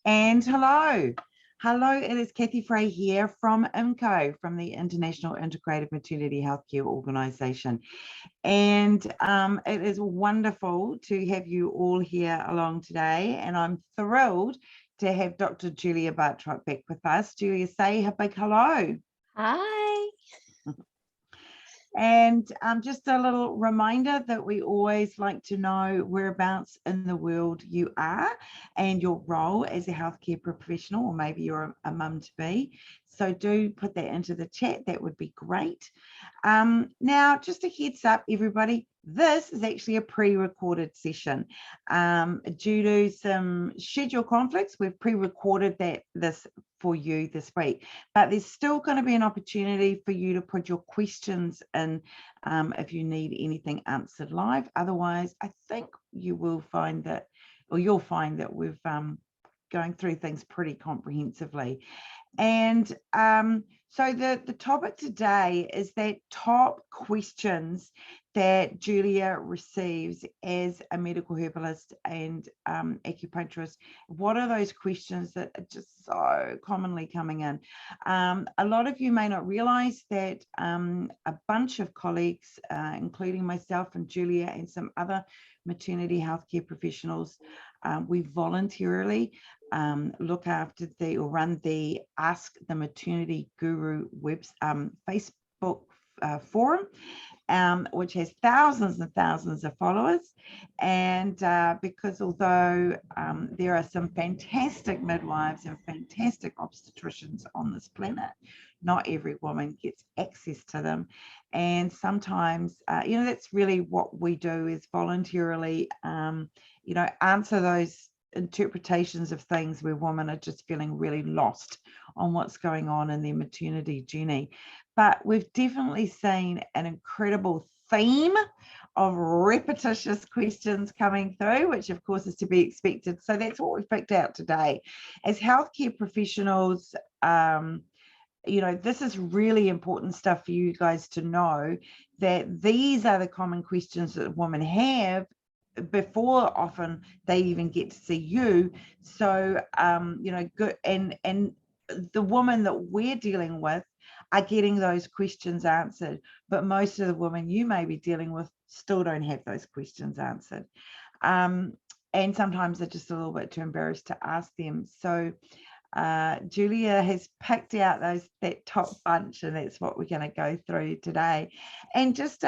And hello, it is Kathy Frey here from IMCO, from the International Integrated Maternity Healthcare Organisation. And it is wonderful to have you all here along today. And I'm thrilled to have Dr. Julia Bartrop back with us. Julia, say a big hello. Hi. And just a little reminder that we always like to know whereabouts in the world you are and your role as a healthcare professional, or maybe you're a mum to be. So do put that into the chat. That would be great. Now, just a heads up, everybody, this is actually a pre-recorded session. Due to some schedule conflicts, we've pre-recorded this for you this week, but there's still going to be an opportunity for you to put your questions in if you need anything answered live. Otherwise, I think you will find that, or you'll find that we've going through things pretty comprehensively. And so the topic today is that top questions that Julia receives as a medical herbalist and acupuncturist. What are those questions that are just so commonly coming in? A lot of you may not realize that a bunch of colleagues, including myself and Julia and some other maternity healthcare professionals, we voluntarily look after or run the Ask the Maternity Guru Facebook forum, which has thousands and thousands of followers. And because although there are some fantastic midwives and fantastic obstetricians on this planet, not every woman gets access to them. And sometimes, that's really what we do, is voluntarily, answer those interpretations of things where women are just feeling really lost on what's going on in their maternity journey. But we've definitely seen an incredible theme of repetitious questions coming through, which of course is to be expected. So that's what we've picked out today. As healthcare professionals, this is really important stuff for you guys to know, that these are the common questions that women have before often they even get to see you. So good, and the women that we're dealing with are getting those questions answered, but most of the women you may be dealing with still don't have those questions answered, and sometimes they're just a little bit too embarrassed to ask them. So Julia has picked out that top bunch, and that's what we're going to go through today. And just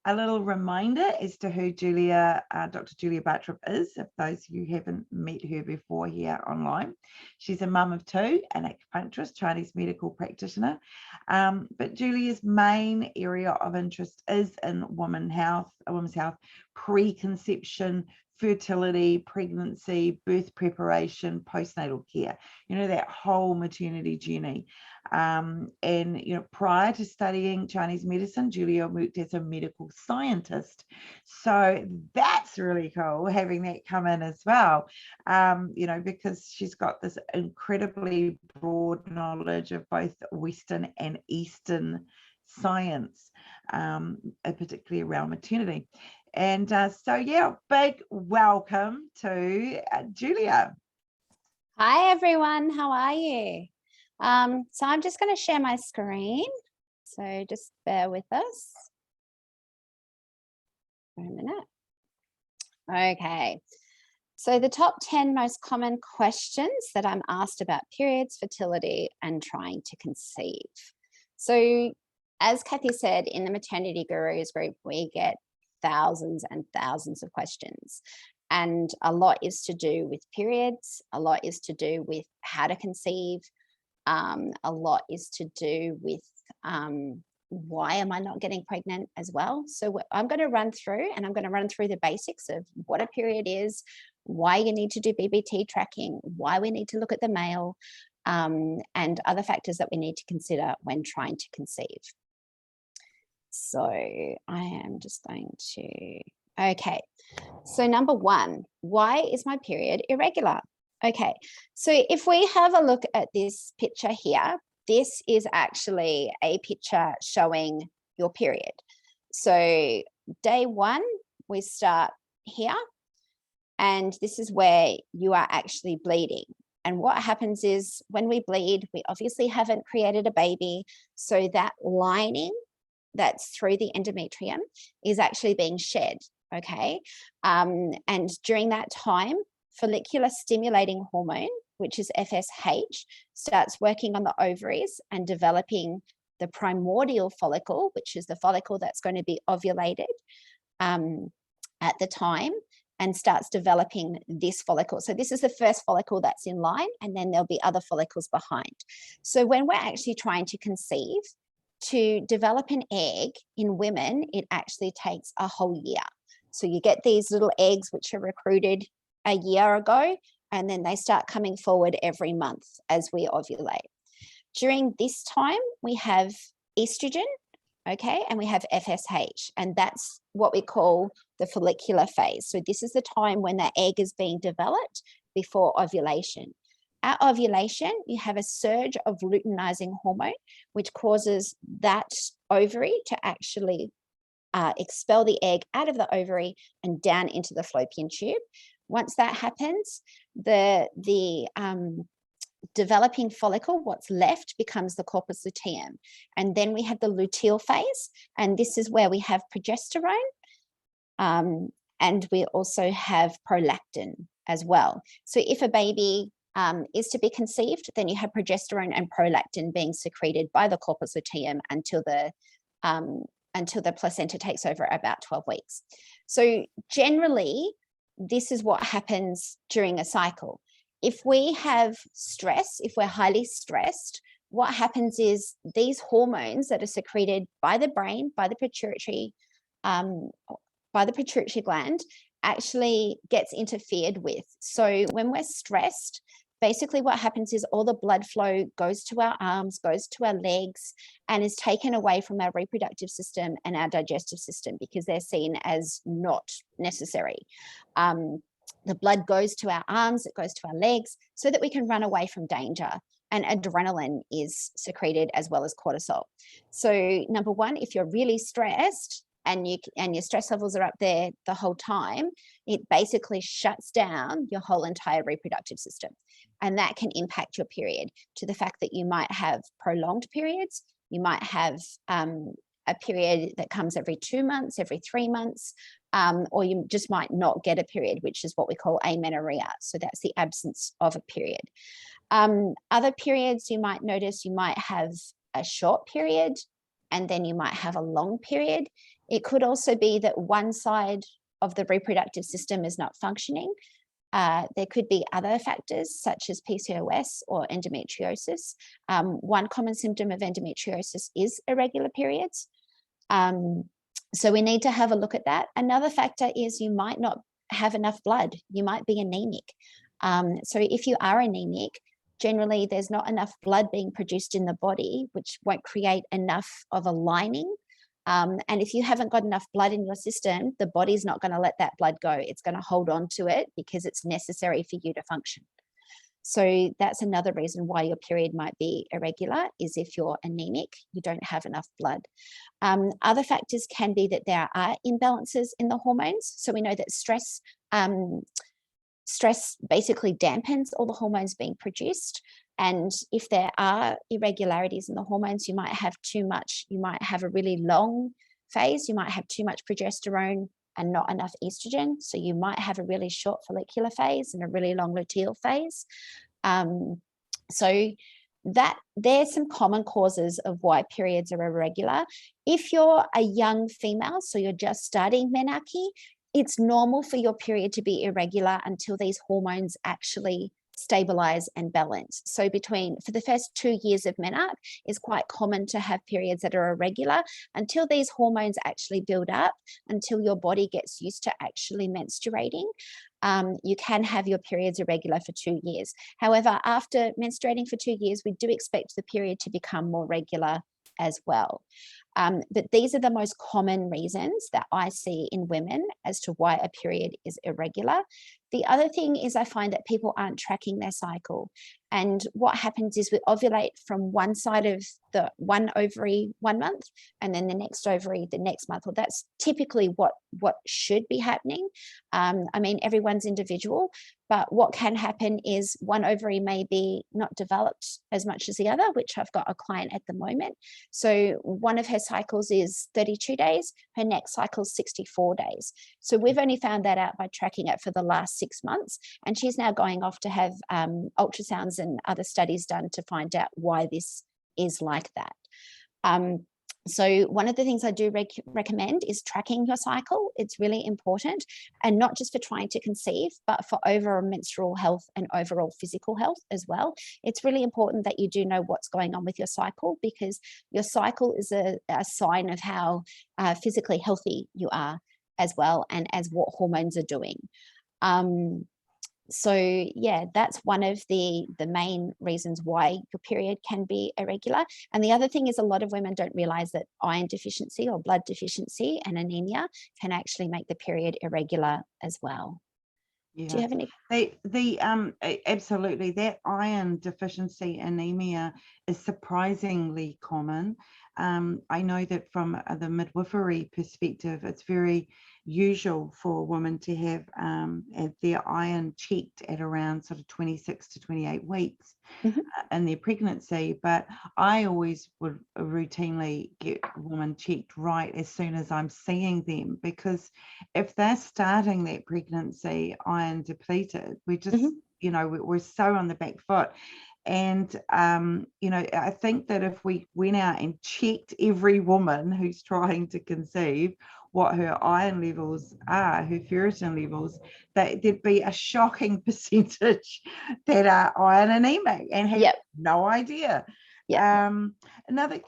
a little reminder as to who Dr. Julia Bartrop is, if those of you haven't met her before here online. She's a mum of two, an acupuncturist, Chinese medical practitioner. But Julia's main area of interest is in women's health, preconception, fertility, pregnancy, birth preparation, postnatal care, that whole maternity journey. And prior to studying Chinese medicine, Julia worked as a medical scientist. So that's really cool, having that come in as well, because she's got this incredibly broad knowledge of both Western and Eastern science, particularly around maternity. And big welcome to Julia. Hi, everyone. How are you? So I'm just going to share my screen. So just bear with us for a minute. Okay. So the top 10 most common questions that I'm asked about periods, fertility, and trying to conceive. So as Kathy said, in the Maternity Gurus group, we get thousands and thousands of questions. And a lot is to do with periods, a lot is to do with how to conceive, a lot is to do with why am I not getting pregnant as well. So I'm going to run through, and I'm going to run through the basics of what a period is, why you need to do BBT tracking, why we need to look at the male, and other factors that we need to consider when trying to conceive. So I am just going to, okay. So number one, why is my period irregular? Okay, so if we have a look at this picture here, this is actually a picture showing your period. So day one, we start here, And this is where you are actually bleeding. And what happens is when we bleed, we obviously haven't created a baby. So that lining that's through the endometrium is actually being shed, okay? And during that time, follicular stimulating hormone, which is FSH, starts working on the ovaries and developing the primordial follicle, which is the follicle that's going to be ovulated at the time, and starts developing this follicle. So this is the first follicle that's in line, and then there'll be other follicles behind. So when we're actually trying to conceive, to develop an egg in women, it actually takes a whole year. So you get these little eggs which are recruited a year ago, and then they start coming forward every month as we ovulate. During this time, we have estrogen, okay, and we have FSH, and that's what we call the follicular phase. So this is the time when the egg is being developed before ovulation. At ovulation, you have a surge of luteinizing hormone, which causes that ovary to actually expel the egg out of the ovary and down into the fallopian tube. Once that happens, the developing follicle, what's left, becomes the corpus luteum. And then we have the luteal phase, and this is where we have progesterone, and we also have prolactin as well. So if a baby is to be conceived, then you have progesterone and prolactin being secreted by the corpus luteum until the placenta takes over at about 12 weeks. So generally, this is what happens during a cycle. If we have stress, if we're highly stressed, what happens is these hormones that are secreted by the brain, by the pituitary gland, actually gets interfered with. So when we're stressed, basically what happens is all the blood flow goes to our arms, goes to our legs, and is taken away from our reproductive system and our digestive system because they're seen as not necessary. The blood goes to our arms, it goes to our legs so that we can run away from danger. And adrenaline is secreted as well as cortisol. So number one, if you're really stressed and your stress levels are up there the whole time, it basically shuts down your whole entire reproductive system. And that can impact your period to the fact that you might have prolonged periods. You might have a period that comes every 2 months, every 3 months, or you just might not get a period, which is what we call amenorrhea. So that's the absence of a period. Other periods you might notice, you might have a short period and then you might have a long period. It could also be that one side of the reproductive system is not functioning. There could be other factors such as PCOS or endometriosis. One common symptom of endometriosis is irregular periods. So we need to have a look at that. Another factor is you might not have enough blood. You might be anemic. So if you are anemic, generally there's not enough blood being produced in the body, which won't create enough of a lining. And if you haven't got enough blood in your system, the body's not going to let that blood go. It's going to hold on to it because it's necessary for you to function. So that's another reason why your period might be irregular, is if you're anemic, you don't have enough blood. Other factors can be that there are imbalances in the hormones. So we know that stress basically dampens all the hormones being produced. And if there are irregularities in the hormones, you might have too much, you might have a really long phase, you might have too much progesterone and not enough estrogen. So you might have a really short follicular phase and a really long luteal phase. So that there's some common causes of why periods are irregular. If you're a young female, so you're just starting menarche, it's normal for your period to be irregular until these hormones actually stabilize and balance. So for the first 2 years of menarche, it's quite common to have periods that are irregular until these hormones actually build up, until your body gets used to actually menstruating. You can have your periods irregular for 2 years. However, after menstruating for 2 years, we do expect the period to become more regular as well. But these are the most common reasons that I see in women as to why a period is irregular. The other thing is I find that people aren't tracking their cycle. And what happens is we ovulate from one side of the one ovary 1 month, and then the next ovary the next month. Well, that's typically what should be happening. I mean, everyone's individual, but what can happen is one ovary may be not developed as much as the other, which I've got a client at the moment. So one of her cycles is 32 days, her next cycle is 64 days. So we've only found that out by tracking it for the last 6 months. And she's now going off to have ultrasounds and other studies done to find out why this is like that. So one of the things I do recommend is tracking your cycle. It's really important, and not just for trying to conceive, but for overall menstrual health and overall physical health as well. It's really important that you do know what's going on with your cycle, because your cycle is a sign of how physically healthy you are as well, and as what hormones are doing. So yeah, that's one of the main reasons why your period can be irregular. And the other thing is, a lot of women don't realize that iron deficiency or blood deficiency and anemia can actually make the period irregular as well. Yeah. Do you have any? Absolutely, that iron deficiency anemia is surprisingly common. I know that from the midwifery perspective, it's very usual for women to have their iron checked at around sort of 26 to 28 weeks in their pregnancy. But I always would routinely get women checked right as soon as I'm seeing them, because if they're starting that pregnancy iron depleted, we just, you know, we're so on the back foot. And, you know, I think that if we went out and checked every woman who's trying to conceive what her iron levels are, her ferritin levels, that there'd be a shocking percentage that are iron anemic and have no idea. Another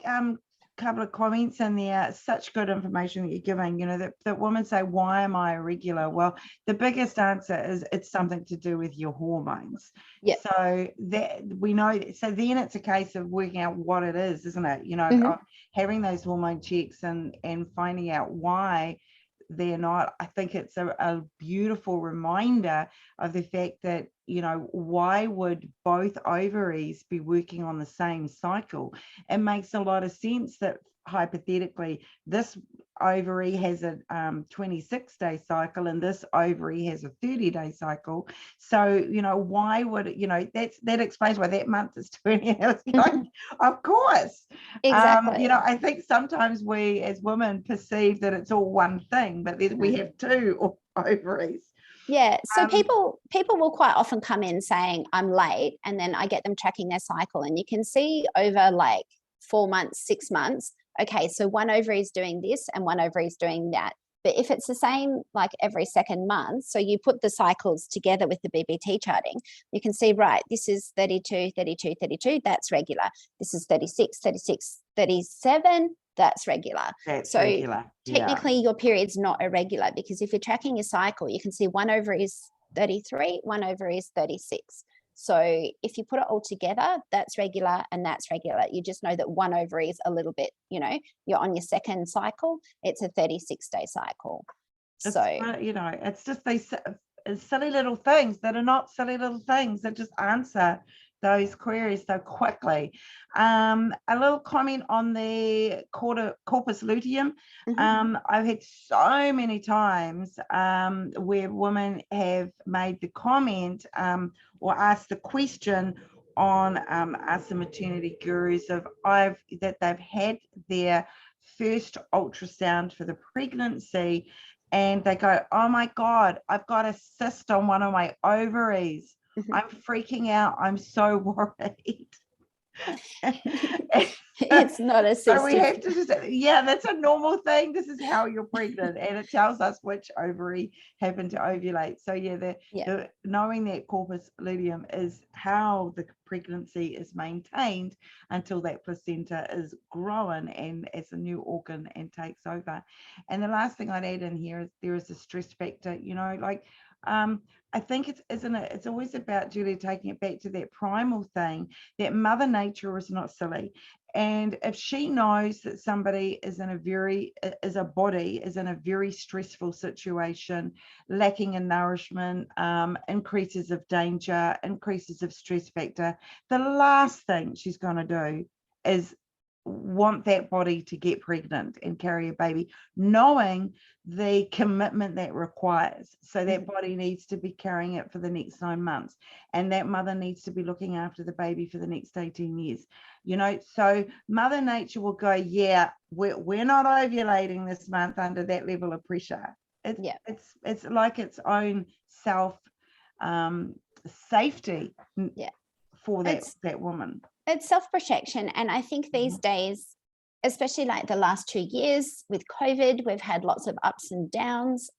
couple of comments in there, such good information that you're giving, you know, that women say, why am I irregular? Well, the biggest answer is it's something to do with your hormones. So that we know, so then it's a case of working out what it is, isn't it? You know, having those hormone checks and finding out why they're not. I think it's a beautiful reminder of the fact that, you know, why would both ovaries be working on the same cycle? It makes a lot of sense that hypothetically this ovary has a 26-day cycle and this ovary has a 30-day cycle. So, you know, why would it, you know, that explains why that month is 20. Of course. Exactly. You know, I think sometimes we as women perceive that it's all one thing, but then we have two ovaries. Yeah, so people will quite often come in saying I'm late, and then I get them tracking their cycle, and you can see over like 4 months, 6 months, okay, so one ovary is doing this and one ovary is doing that. But if it's the same like every second month, so you put the cycles together with the BBT charting, you can see, right, this is 32, 32, 32, that's regular. This is 36, 36, 37, that's regular. That's so regular. Technically your period's not irregular, because if you're tracking your cycle, you can see one ovary is 33, one ovary is 36. So if you put it all together, that's regular and that's regular. You just know that one ovary is a little bit, you know, you're on your second cycle, it's a 36-day cycle. So, you know, it's just these silly little things that are not silly little things that just answer those queries so quickly. A little comment on the corpus luteum. I've had so many times where women have made the comment or asked the question on Us the Maternity Gurus of that they've had their first ultrasound for the pregnancy, and they go, oh my God, I've got a cyst on one of my ovaries. I'm freaking out. I'm so worried. It's not a cyst. So we have to just, that's a normal thing. This is how you're pregnant, and it tells us which ovary happened to ovulate. So the knowing that corpus luteum is how the pregnancy is maintained until that placenta is grown and as a new organ and takes over. And the last thing I'd add in here is there is a stress factor. You know, like I think it's always about, Julia, taking it back to that primal thing, that Mother Nature is not silly. And if she knows that somebody is in a very stressful situation, lacking in nourishment, increases of danger, increases of stress factor, the last thing she's going to do is want that body to get pregnant and carry a baby, knowing the commitment that requires. So that body needs to be carrying it for the next 9 months, and that mother needs to be looking after the baby for the next 18 years. So Mother Nature will go, yeah, we're not ovulating this month under that level of pressure. It's like its own self safety for that woman. It's self-protection. And I think these days, especially like the last 2 years with COVID, we've had lots of ups and downs.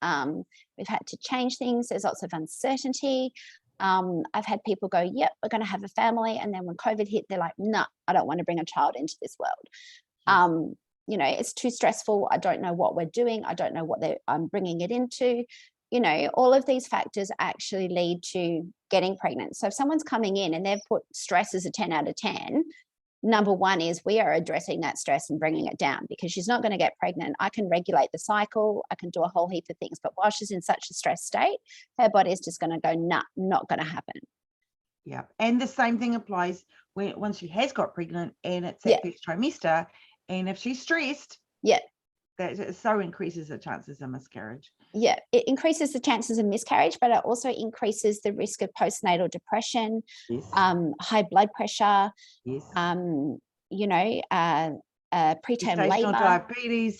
We've had to change things. There's lots of uncertainty. I've had people go, yep, we're going to have a family. And then when COVID hit, they're like, no, I don't want to bring a child into this world. It's too stressful. I don't know what we're doing. I don't know what I'm bringing it into. All of these factors actually lead to getting pregnant. So if someone's coming in and they've put stress as a 10 out of 10, number one is we are addressing that stress and bringing it down, because she's not going to get pregnant. I can regulate the cycle. I can do a whole heap of things. But while she's in such a stress state, her body is just going to go, nah, not going to happen. Yeah. And the same thing applies once she has got pregnant and it's that first trimester. And if she's stressed, that so increases the chances of miscarriage. Yeah, it increases the chances of miscarriage, but it also increases the risk of postnatal depression, high blood pressure, preterm labor,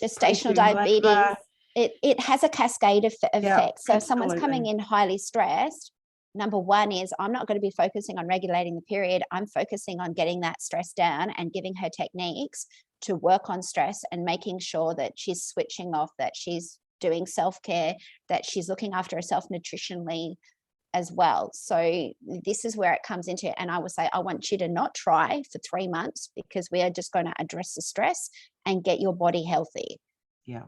gestational diabetes. It has a cascade of effects. So if someone's coming in highly stressed, number one is I'm not going to be focusing on regulating the period. I'm focusing on getting that stress down and giving her techniques to work on stress and making sure that she's switching off, that she's doing self-care, that she's looking after herself nutritionally as well. So this is where it comes into, and I would say, I want you to not try for 3 months, because we are just going to address the stress and get your body healthy. Yeah.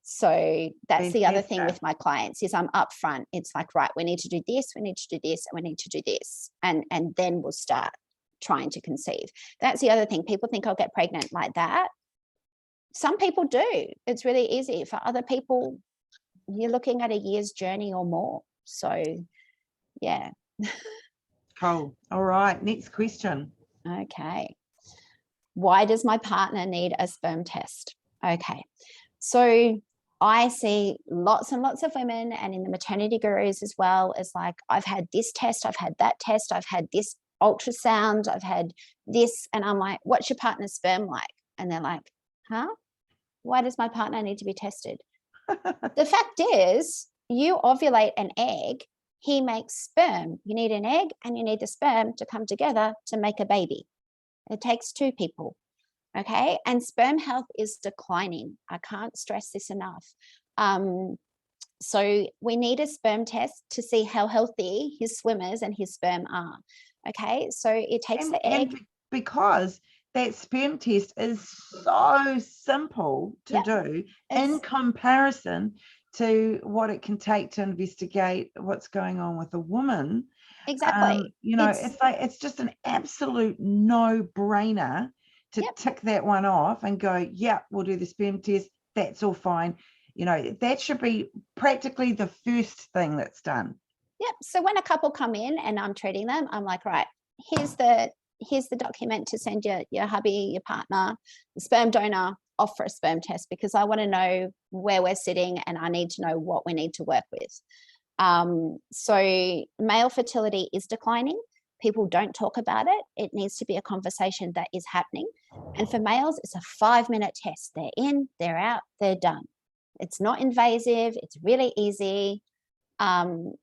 So that's the other thing with my clients is I'm upfront. It's like, right, we need to do this, we need to do this, and we need to do this. And then we'll start trying to conceive. That's the other thing. People think I'll get pregnant like that. Some people do. It's really easy. For other people, you're looking at a year's journey or more. So, yeah. Cool. All right. Next question. Okay. Why does my partner need a sperm test? Okay. So I see lots and lots of women, and in the maternity gurus as well, it's like, I've had this test, I've had that test, I've had this ultrasound, I've had this. And I'm like, what's your partner's sperm like? And they're like, huh? Why does my partner need to be tested? The fact is, you ovulate an egg, he makes sperm. You need an egg and you need the sperm to come together to make a baby. It takes 2 people. Okay. And sperm health is declining. I can't stress this enough. So we need a sperm test to see how healthy his swimmers and his sperm are. Okay. So it takes the egg. Because that sperm test is so simple to do in comparison to what it can take to investigate what's going on with a woman. Exactly. It's just an absolute no-brainer to tick that one off and go, we'll do the sperm test. That's all fine. That should be practically the first thing that's done. Yep. So when a couple come in and I'm treating them, I'm like, right, here's the document to send your hubby, your partner, the sperm donor off for a sperm test, because I want to know where we're sitting and I need to know what we need to work with. So male fertility is declining. People don't talk about it. It needs to be a conversation that is happening. And for males, it's a 5-minute test. They're in, they're out, they're done. It's not invasive. It's really easy.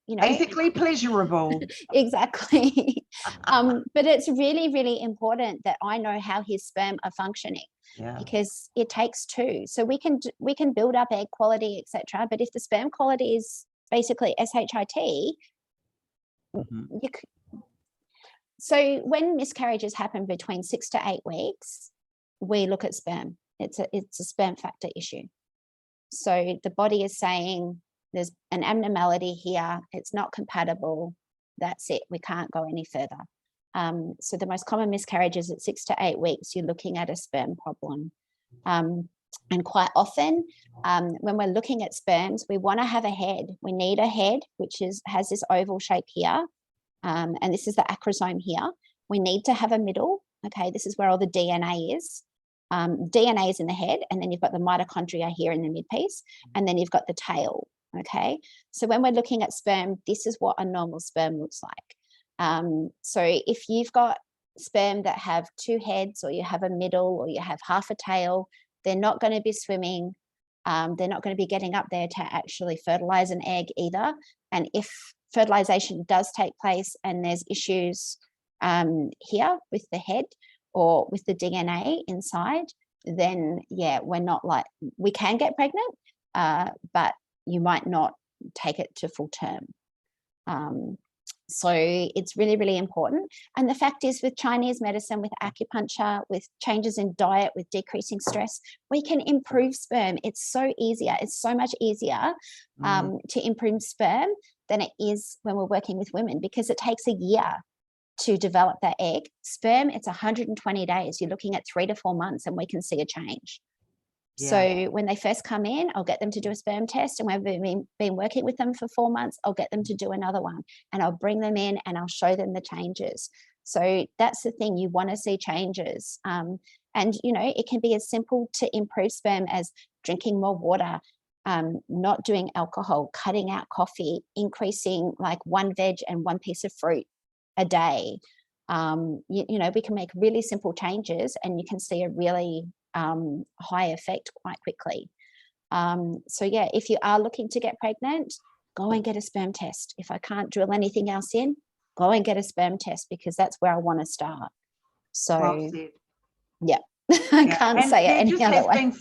Basically pleasurable. Exactly. But it's really, really important that I know how his sperm are functioning, because it takes 2. So we can build up egg quality, etc. But if the sperm quality is basically SHIT, so when miscarriages happen between 6 to 8 weeks, we look at sperm. It's a sperm factor issue. So the body is saying there's an abnormality here, it's not compatible, that's it, we can't go any further. So the most common miscarriages at 6 to 8 weeks, you're looking at a sperm problem. And quite often, when we're looking at sperms, we want to have a head. We need a head, which has this oval shape here. And this is the acrosome here. We need to have a middle. Okay, this is where all the DNA is. DNA is in the head, and then you've got the mitochondria here in the midpiece, and then you've got the tail. Okay, so when we're looking at sperm, this is what a normal sperm looks like. So if you've got sperm that have 2 heads, or you have a middle, or you have half a tail, they're not going to be swimming. They're not going to be getting up there to actually fertilize an egg either. And if fertilization does take place and there's issues here with the head or with the DNA inside, then yeah, we're not like, we can get pregnant, but you might not take it to full term. So it's really, really important. And the fact is, with Chinese medicine, with acupuncture, with changes in diet, with decreasing stress, we can improve sperm. It's so easier. It's so much easier to improve sperm than it is when we're working with women, because it takes a year to develop that egg. Sperm, it's 120 days. You're looking at 3 to 4 months and we can see a change. Yeah. So when they first come in, I'll get them to do a sperm test, and when we've been working with them for 4 months, I'll get them to do another one, and I'll bring them in and I'll show them the changes. So that's the thing, you want to see changes. And, you know, it can be as simple to improve sperm as drinking more water, not doing alcohol, cutting out coffee, increasing like 1 veg and 1 piece of fruit a day. You know, we can make really simple changes and you can see a really high effect quite quickly. So yeah, if you are looking to get pregnant, go and get a sperm test. If I can't drill anything else in, go and get a sperm test, because that's where I want to start. So well said. Yeah, I can't say it any other way. Been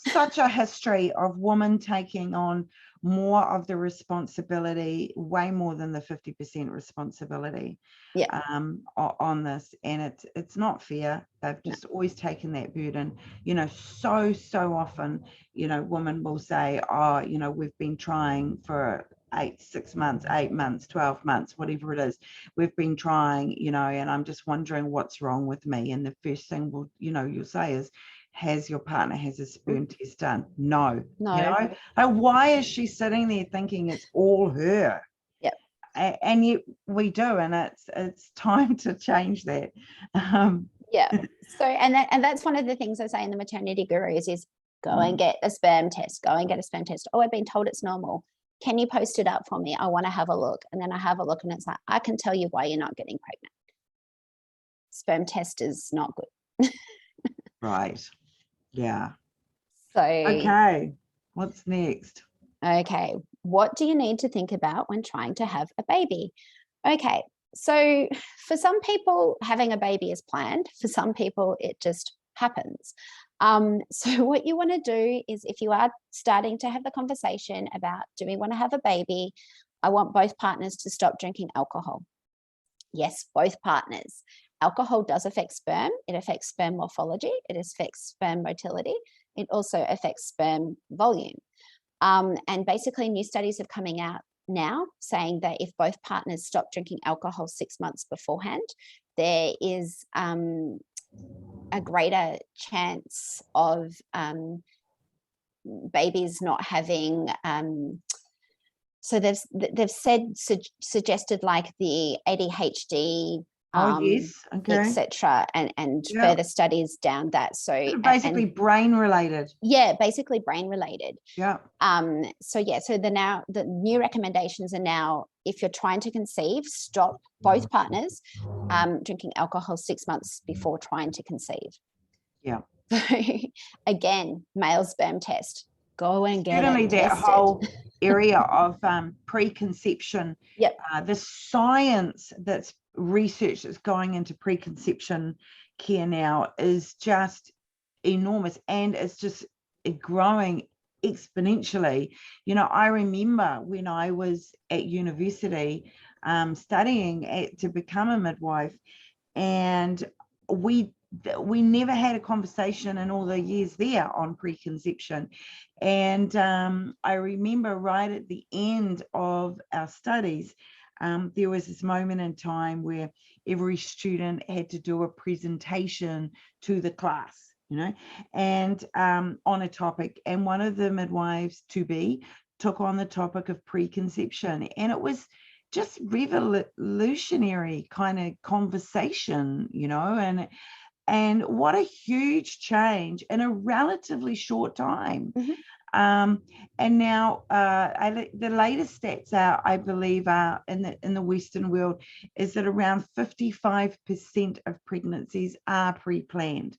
such a history of women taking on more of the responsibility, way more than the 50% responsibility on this, and it's not fair. They've just always taken that burden. You know, so often, you know, women will say, oh, you know, we've been trying for 6 months, 8 months, 12 months, whatever it is, we've been trying, you know, and I'm just wondering what's wrong with me. And the first thing you'll say is, has your partner has a sperm test done? No. You know, and why is she sitting there thinking it's all her? Yeah. And yet we do, and it's time to change that. Yeah. So and that's one of the things I say in the Maternity Gurus is go and get a sperm test. Go and get a sperm test. Oh, I've been told it's normal. Can you post it up for me? I want to have a look. And then I have a look, and it's like, I can tell you why you're not getting pregnant. Sperm test is not good. Right. Yeah. So okay, what's next? Okay, what do you need to think about when trying to have a baby? Okay, so for some people, having a baby is planned. For some people, it just happens. So what you want to do is, if you are starting to have the conversation about, do we want to have a baby? I want both partners to stop drinking alcohol. Yes, both partners. Alcohol does affect sperm. It affects sperm morphology. It affects sperm motility. It also affects sperm volume. And basically, new studies are coming out now saying that if both partners stop drinking alcohol 6 months beforehand, there is a greater chance of babies not having. So they've suggested like the ADHD. Yes, okay. Etc. and further studies down that. So basically brain related. Yeah, basically brain related. Yeah. So the new recommendations are now, if you're trying to conceive, stop both partners drinking alcohol 6 months before trying to conceive. Yeah. So again, male sperm test. Go and get certainly it that tested. whole area of preconception. Yep. The science that's research that's going into preconception care now is just enormous, and it's just growing exponentially. You know, I remember when I was at university studying to become a midwife, and we we never had a conversation in all the years there on preconception. And I remember right at the end of our studies, there was this moment in time where every student had to do a presentation to the class, you know, and on a topic. And one of the midwives to be took on the topic of preconception. And it was just revolutionary kind of conversation, you know, and what a huge change in a relatively short time. And now the latest stats out, I believe, are in the Western world, is that around 55% of pregnancies are pre-planned.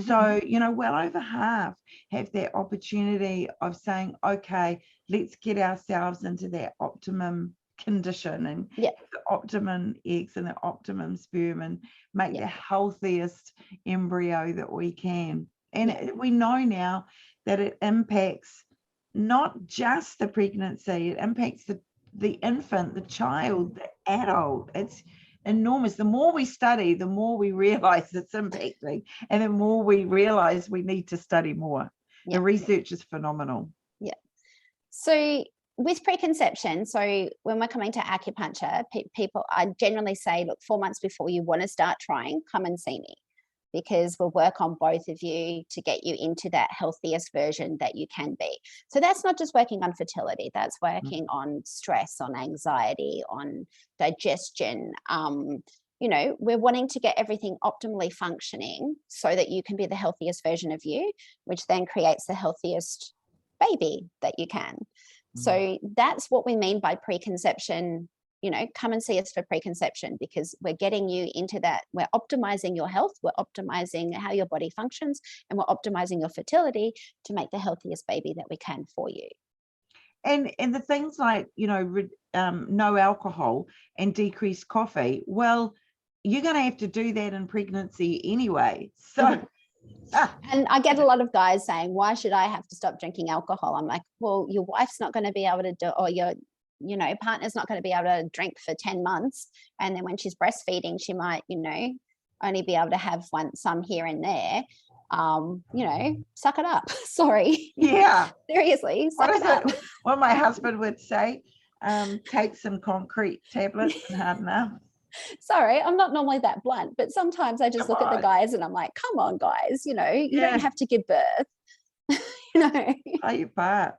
So, you know, well over half have that opportunity of saying, okay, let's get ourselves into that optimum condition and the optimum eggs and the optimum sperm and make the healthiest embryo that we can. And we know now that it impacts not just the pregnancy, it impacts the infant, the child, the adult. It's enormous. The more we study, the more we realize it's impacting, and the more we realize we need to study more. The research is phenomenal. So with preconception, so when we're coming to acupuncture, people, I generally say, look, 4 months before you want to start trying, come and see me, because we'll work on both of you to get you into that healthiest version that you can be. So that's not just working on fertility, that's working on stress, on anxiety, on digestion. You know, we're wanting to get everything optimally functioning so that you can be the healthiest version of you, which then creates the healthiest baby that you can. So that's what we mean by preconception. You know, come and see us for preconception, because we're getting you into that. We're optimizing your health, we're optimizing how your body functions, and we're optimizing your fertility to make the healthiest baby that we can for you. And the things like, you know, no alcohol and decreased coffee, well, you're going to have to do that in pregnancy anyway. So and I get a lot of guys saying, why should I have to stop drinking alcohol? I'm like, well, your wife's not going to be able to do, or your partner's not going to be able to drink for 10 months. And then when she's breastfeeding, she might, you know, only be able to have some here and there. You know, suck it up. Sorry. Yeah. Seriously, suck it up. What my husband would say, take some concrete tablets and harden up. Sorry, I'm not normally that blunt, but sometimes I just look at the guys and I'm like, come on, guys, you know, you don't have to give birth. You know. Play your part.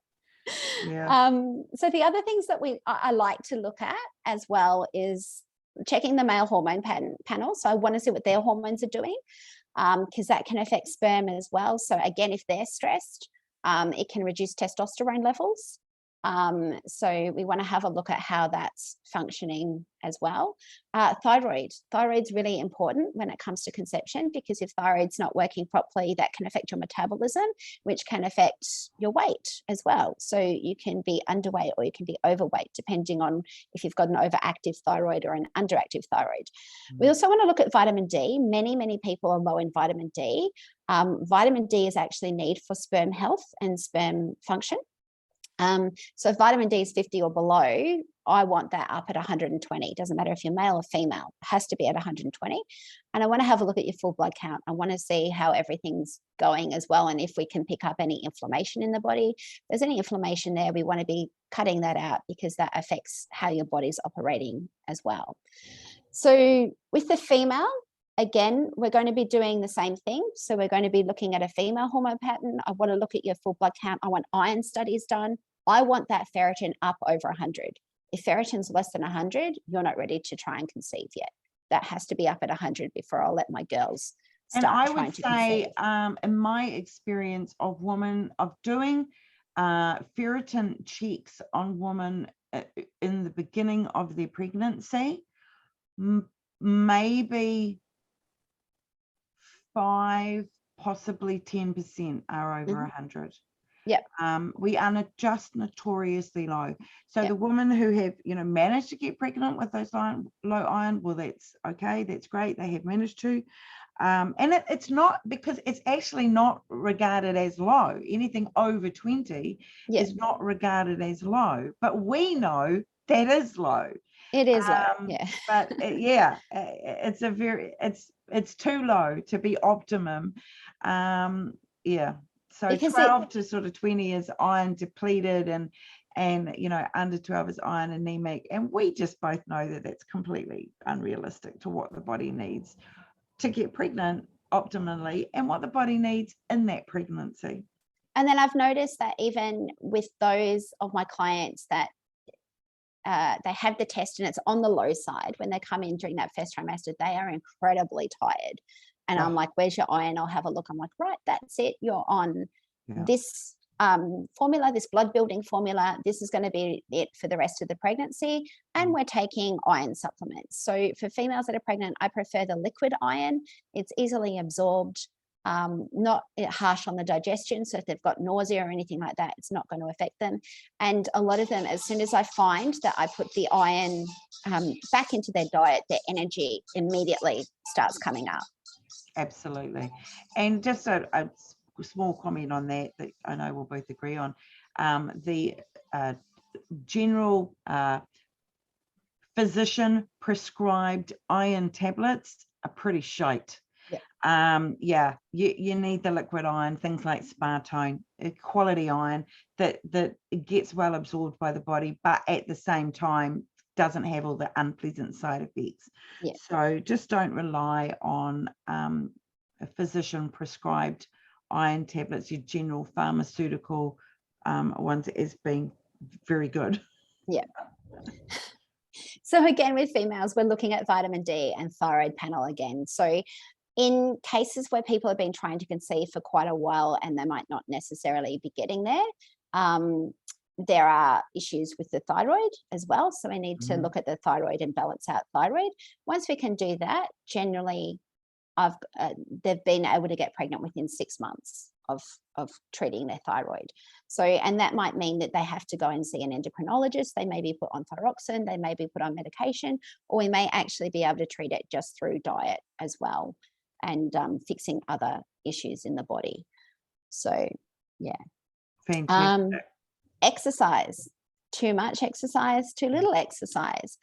Yeah. So the other things that I like to look at as well is checking the male hormone panel. So I want to see what their hormones are doing, because that can affect sperm as well. So again, if they're stressed, it can reduce testosterone levels. So we want to have a look at how that's functioning as well. Thyroid's really important when it comes to conception, because if thyroid's not working properly, that can affect your metabolism, which can affect your weight as well. So you can be underweight or you can be overweight, depending on if you've got an overactive thyroid or an underactive thyroid. We also want to look at vitamin D. Many people are low in vitamin D. Vitamin D is actually needed for sperm health and sperm function. So if vitamin D is 50 or below, I want that up at 120. It doesn't matter if you're male or female, it has to be at 120. And I want to have a look at your full blood count. I want to see how everything's going as well. And if we can pick up any inflammation in the body, if there's any inflammation there, we want to be cutting that out, because that affects how your body's operating as well. So with the female, again, we're going to be doing the same thing. So we're going to be looking at a female hormone pattern. I want to look at your full blood count. I want iron studies done. I want that ferritin up over 100. If ferritin's less than 100, you're not ready to try and conceive yet. That has to be up at 100 before I'll let my girls start trying to conceive. And I would say, in my experience of doing ferritin checks on women in the beginning of their pregnancy, maybe 5, possibly 10% are over 100. Yeah. We are just notoriously low. So the women who have, you know, managed to get pregnant with those low iron, well, that's okay. That's great. They have managed to. And it's not, because it's actually not regarded as low. Anything over 20 is not regarded as low. But we know that is low. It is low, yeah. But it's too low to be optimum. Yeah. So Because 12 to sort of 20 is iron depleted, and under 12 is iron anemic, and we just both know that that's completely unrealistic to what the body needs to get pregnant optimally and what the body needs in that pregnancy. And then I've noticed that even with those of my clients that they have the test and it's on the low side, when they come in during that first trimester, they are incredibly tired. And I'm like, where's your iron? I'll have a look. I'm like, right, that's it. You're on this formula, this blood building formula. This is going to be it for the rest of the pregnancy. And we're taking iron supplements. So for females that are pregnant, I prefer the liquid iron. It's easily absorbed, not harsh on the digestion. So if they've got nausea or anything like that, it's not going to affect them. And a lot of them, as soon as I find that I put the iron back into their diet, their energy immediately starts coming up. Absolutely. And just a small comment on that I know we'll both agree on. The general physician prescribed iron tablets are pretty shite. You need the liquid iron, things like Spartone, quality iron that gets well absorbed by the body, but at the same time doesn't have all the unpleasant side effects. So just don't rely on a physician prescribed iron tablets, your general pharmaceutical ones, as being very good. So again, with females, we're looking at vitamin D and thyroid panel again. So in cases where people have been trying to conceive for quite a while and they might not necessarily be getting there, there are issues with the thyroid as well. So we need to look at the thyroid and balance out thyroid. Once we can do that, generally they've been able to get pregnant within 6 months of treating their thyroid. So, and that might mean that they have to go and see an endocrinologist. They may be put on thyroxine, they may be put on medication, or we may actually be able to treat it just through diet as well, and fixing other issues in the body. So, yeah. Fantastic. Exercise. Too much exercise, too little exercise.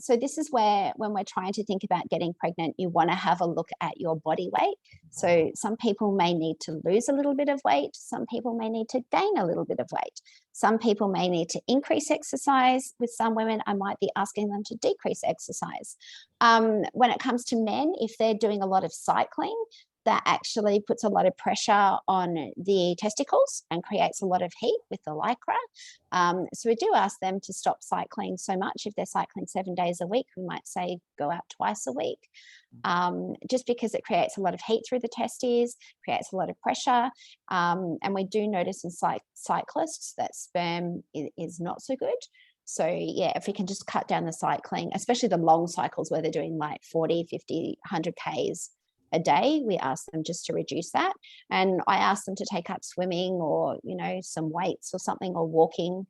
So this is where, when we're trying to think about getting pregnant, you want to have a look at your body weight. So some people may need to lose a little bit of weight. Some people may need to gain a little bit of weight. Some people may need to increase exercise. With some women, I might be asking them to decrease exercise. When it comes to men, if they're doing a lot of cycling, that actually puts a lot of pressure on the testicles and creates a lot of heat with the lycra. So we do ask them to stop cycling so much. If they're cycling 7 days a week, we might say go out twice a week, just because it creates a lot of heat through the testes, creates a lot of pressure. And we do notice in cyclists that sperm is not so good. So yeah, if we can just cut down the cycling, especially the long cycles where they're doing like 40, 50, 100 Ks a day, we ask them just to reduce that. And I ask them to take up swimming or, some weights or something, or walking.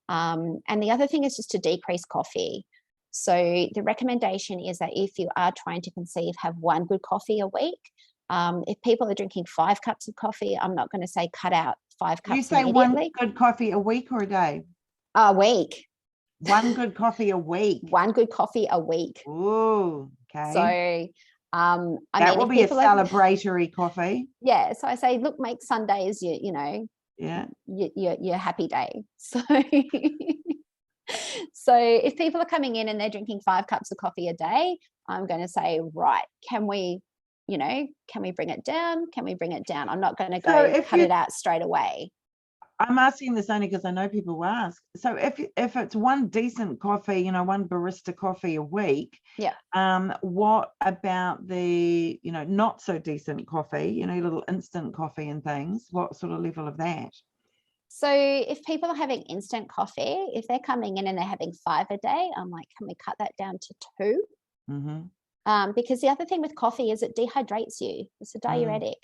And the other thing is just to decrease coffee. So the recommendation is that if you are trying to conceive, have 1 good coffee a week. If people are drinking 5 cups of coffee, I'm not going to say cut out 5 cups. You say immediately. 1 good coffee a week or a day? A week. 1 good coffee a week. 1 good coffee a week. Ooh, okay. So that will be a celebratory coffee. Yeah. So I say, look, make Sundays your happy day. So so if people are coming in and they're drinking 5 cups of coffee a day, I'm going to say, right, can we bring it down? Can we bring it down? I'm not going to go cut it out straight away. I'm asking this only because I know people will ask. So if it's 1 decent coffee, 1 barista coffee a week, what about the, not so decent coffee, little instant coffee and things? What sort of level of that? So if people are having instant coffee, if they're coming in and they're having 5 a day, I'm like, can we cut that down to 2? Because the other thing with coffee is it dehydrates you. It's a diuretic.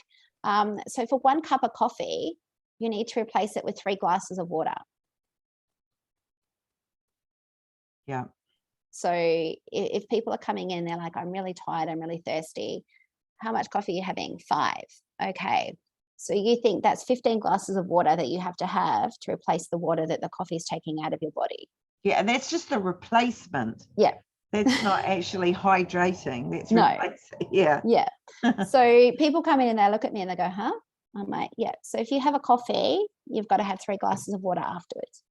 So for 1 cup of coffee, you need to replace it with 3 glasses of water. Yeah. So if people are coming in, they're like, I'm really tired, I'm really thirsty. How much coffee are you having? 5. Okay. So you think that's 15 glasses of water that you have to replace the water that the coffee is taking out of your body. Yeah, and that's just the replacement. Yeah. That's not actually hydrating. That's No. replacing. Yeah. Yeah. So people come in and they look at me and they go, huh? I'm like, yeah. So if you have a coffee, you've got to have 3 glasses of water afterwards.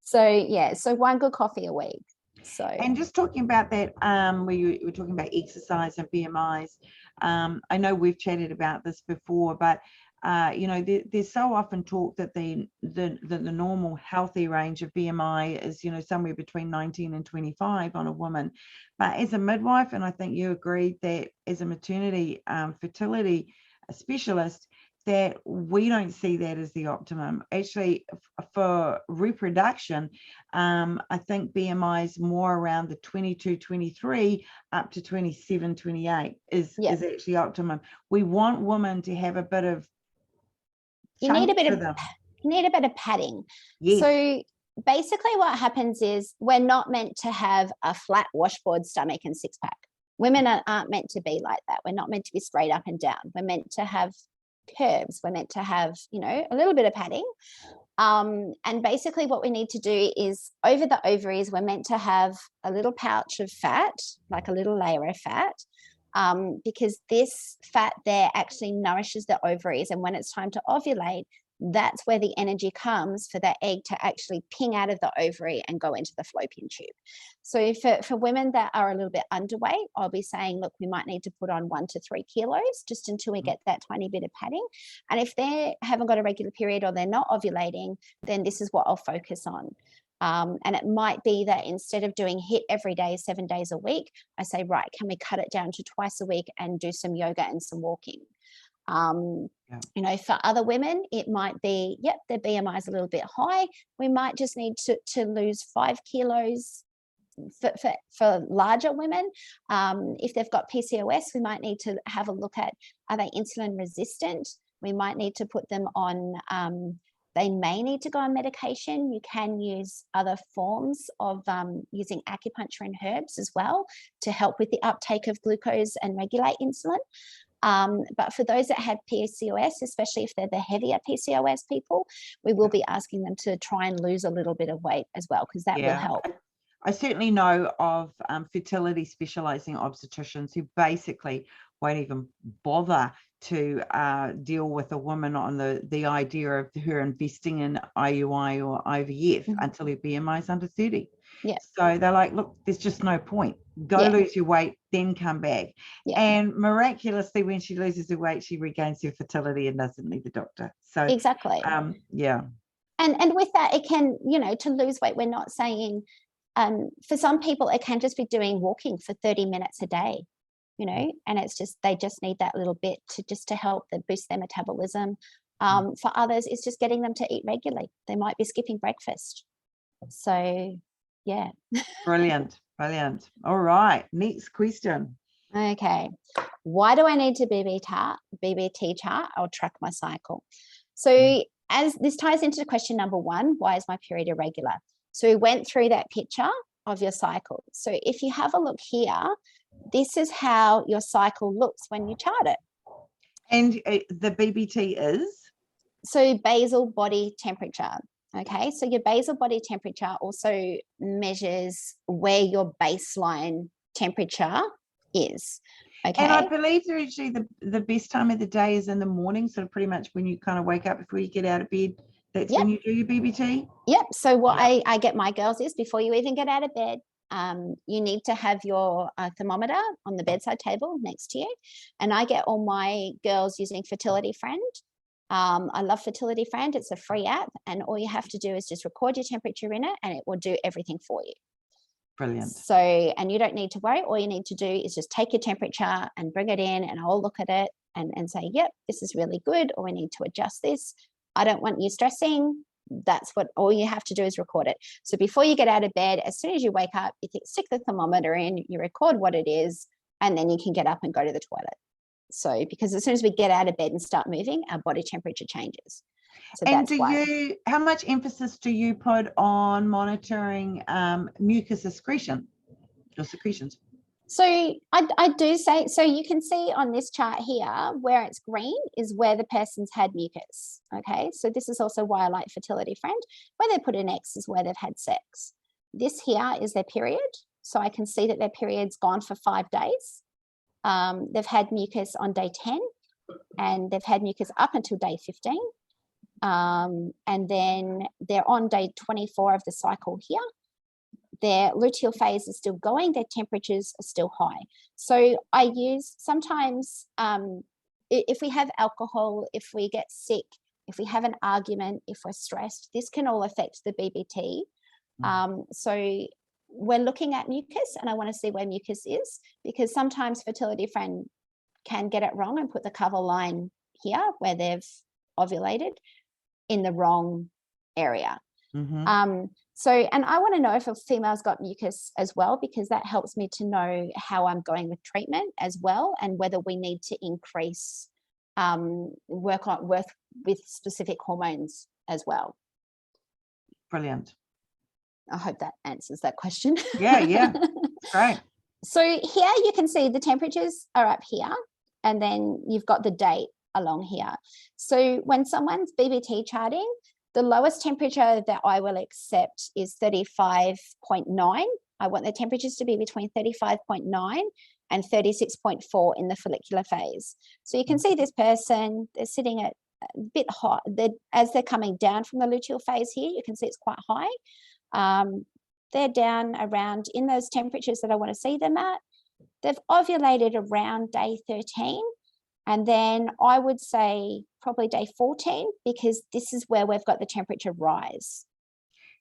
So yeah, so 1 good coffee a week. So and just talking about that, where you were talking about exercise and BMIs, I know we've chatted about this before, but you know, there's so often talk that the normal healthy range of BMI is, you know, somewhere between 19 and 25 on a woman. But as a midwife, and I think you agreed that as a maternity fertility specialist, that we don't see that as the optimum. Actually, for reproduction, I think BMI is more around the 22, 23 up to 27, 28 is actually optimum. We want women to have a bit of you need a bit of padding. Yes. So basically what happens is we're not meant to have a flat washboard stomach and 6-pack. Women aren't meant to be like that. We're not meant to be straight up and down. We're meant to have curves. We're meant to have, you know, a little bit of padding. And basically what we need to do is over the ovaries, we're meant to have a little pouch of fat, like a little layer of fat, because this fat there actually nourishes the ovaries. And when it's time to ovulate, that's where the energy comes for that egg to actually ping out of the ovary and go into the fallopian tube. So for women that are a little bit underweight, I'll be saying, look, we might need to put on 1 to 3 kilos just until we get that tiny bit of padding. And if they haven't got a regular period or they're not ovulating, then this is what I'll focus on. And it might be that instead of doing HIIT every day, 7 days a week, I say, right, can we cut it down to twice a week and do some yoga and some walking? You know, for other women, it might be, yep, their BMI is a little bit high. We might just need to lose 5 kilos for larger women. If they've got PCOS, we might need to have a look at, are they insulin resistant? We might need to put them on, they may need to go on medication. You can use other forms of using acupuncture and herbs as well to help with the uptake of glucose and regulate insulin. But for those that have PCOS, especially if they're the heavier PCOS people, we will be asking them to try and lose a little bit of weight as well, because that will help. I certainly know of fertility specializing obstetricians who basically won't even bother to deal with a woman on the idea of her investing in IUI or IVF until her BMI is under 30. Yeah. So they're like, look, there's just no point. Go lose your weight, then come back. Yeah. And miraculously, when she loses her weight, she regains her fertility and doesn't need the doctor. So exactly. Yeah. And with that, it can, you know, to lose weight, we're not saying, for some people, it can just be doing walking for 30 minutes a day, you know, and it's just, they just need that little bit to help them boost their metabolism. For others, it's just getting them to eat regularly. They might be skipping breakfast. So, yeah. Brilliant. All right. Next question. Okay. Why do I need to BBT chart or track my cycle? So as this ties into question number 1, why is my period irregular? So we went through that picture of your cycle. So if you have a look here, this is how your cycle looks when you chart it. And the BBT is? So basal body temperature. Okay, so your basal body temperature also measures where your baseline temperature is. Okay. And I believe that actually the best time of the day is in the morning, so pretty much when you kind of wake up before you get out of bed. That's when you do your BBT? Yep. So what I get my girls is, before you even get out of bed, you need to have your thermometer on the bedside table next to you. And I get all my girls using Fertility Friend. I love Fertility Friend. It's a free app, and all you have to do is just record your temperature in it, and it will do everything for you. Brilliant. So, and you don't need to worry. All you need to do is just take your temperature and bring it in, and I'll look at it and say, yep, this is really good, or we need to adjust this. I don't want you stressing. That's what all you have to do is record it. So before you get out of bed, as soon as you wake up, you stick the thermometer in, you record what it is, and then you can get up and go to the toilet. So, because as soon as we get out of bed and start moving, our body temperature changes. So and how much emphasis do you put on monitoring mucus excretion or secretions? So I do say, so you can see on this chart here, where it's green is where the person's had mucus. Okay, so this is also why I like Fertility Friend. Where they put an X is where they've had sex. This here is their period. So I can see that their period's gone for 5 days. They've had mucus on day 10 and they've had mucus up until day 15. And then they're on day 24 of the cycle here. Their luteal phase is still going, their temperatures are still high. So I use sometimes, if we have alcohol, if we get sick, if we have an argument, if we're stressed, this can all affect the BBT. So we're looking at mucus and I want to see where mucus is, because sometimes Fertility Friend can get it wrong and put the cover line here where they've ovulated in the wrong area. So, and I want to know if a female's got mucus as well, because that helps me to know how I'm going with treatment as well, and whether we need to increase work with specific hormones as well. Brilliant. I hope that answers that question. Yeah, great. So here you can see the temperatures are up here, and then you've got the date along here. So when someone's BBT charting, the lowest temperature that I will accept is 35.9. I want the temperatures to be between 35.9 and 36.4 in the follicular phase. So you can see this person, they're sitting at a bit hot. As they're coming down from the luteal phase here, you can see it's quite high. They're down around in those temperatures that I want to see them at. They've ovulated around day 13. And then I would say probably day 14, because this is where we've got the temperature rise.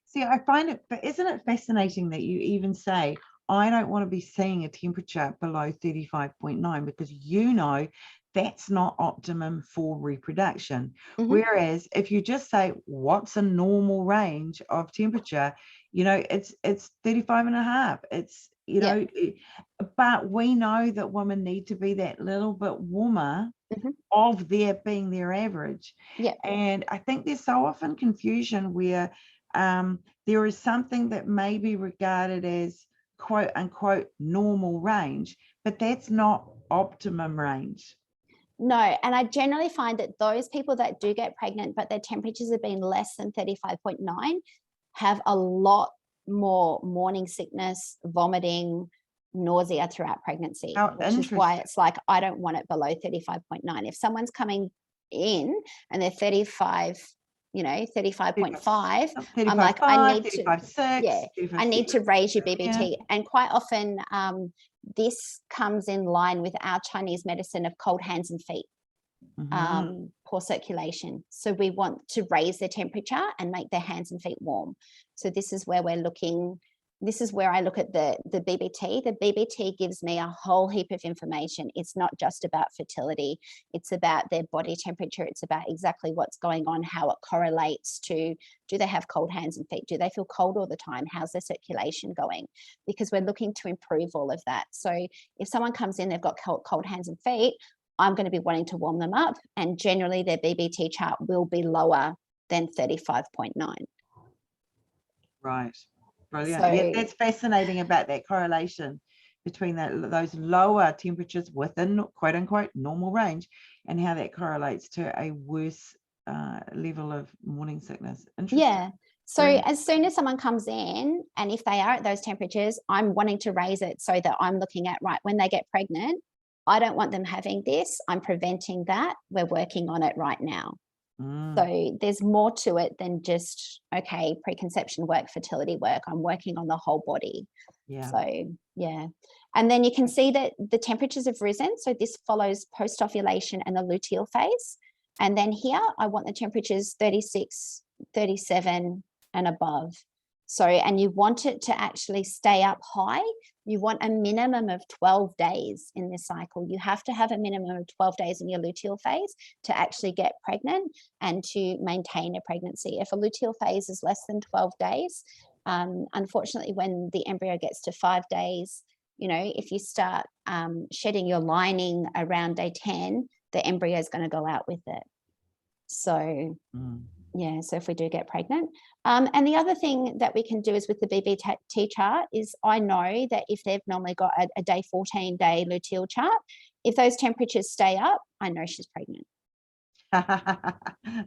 See, I find it, but isn't it fascinating that you even say, I don't want to be seeing a temperature below 35.9, because you know that's not optimum for reproduction. Whereas if you just say, what's a normal range of temperature, you know, it's 35.5. It's, you know, but we know that women need to be that little bit warmer of their being their average. And I think there's so often confusion where there is something that may be regarded as quote unquote normal range, but that's not optimum range. No, and I generally find that those people that do get pregnant, but their temperatures have been less than 35.9, have a lot more morning sickness, vomiting, nausea throughout pregnency, which is why it's like, I don't want it below 35.9. If someone's coming in and they're 35, you know, 35.5, I'm like, I need to, I need to raise your BBT. And quite often this comes in line with our Chinese medicine of cold hands and feet, poor circulation. So we want to raise their temperature and make their hands and feet warm. So this is where we're looking. This is where I look at the BBT. The BBT gives me a whole heap of information. It's not just about fertility. It's about their body temperature. It's about exactly what's going on, how it correlates to, do they have cold hands and feet? Do they feel cold all the time? How's their circulation going? Because we're looking to improve all of that. So if someone comes in, they've got cold hands and feet, I'm going to be wanting to warm them up. And generally their BBT chart will be lower than 35.9. Right. Brilliant. So, yeah, that's fascinating about that correlation between those lower temperatures within quote unquote normal range, and how that correlates to a worse level of morning sickness. Interesting. Yeah. So as soon as someone comes in, and if they are at those temperatures, I'm wanting to raise it so that I'm looking at, right, when they get pregnant, I don't want them having this. I'm preventing that. We're working on it right now. So there's more to it than just, okay, preconception work, fertility work. I'm working on the whole body. So, yeah. And then you can see that the temperatures have risen. So this follows post-ovulation and the luteal phase. And then here, I want the temperatures 36, 37 and above. So, and you want it to actually stay up high. You want a minimum of 12 days in this cycle. You have to have a minimum of 12 days in your luteal phase to actually get pregnant and to maintain a pregnancy. If a luteal phase is less than 12 days, unfortunately, when the embryo gets to 5 days, you know, if you start shedding your lining around day 10, the embryo is going to go out with it. So Yeah, so if we do get pregnant. And the other thing that we can do is with the BBT chart is I know that if they've normally got a day 14 day luteal chart, if those temperatures stay up, I know she's pregnant.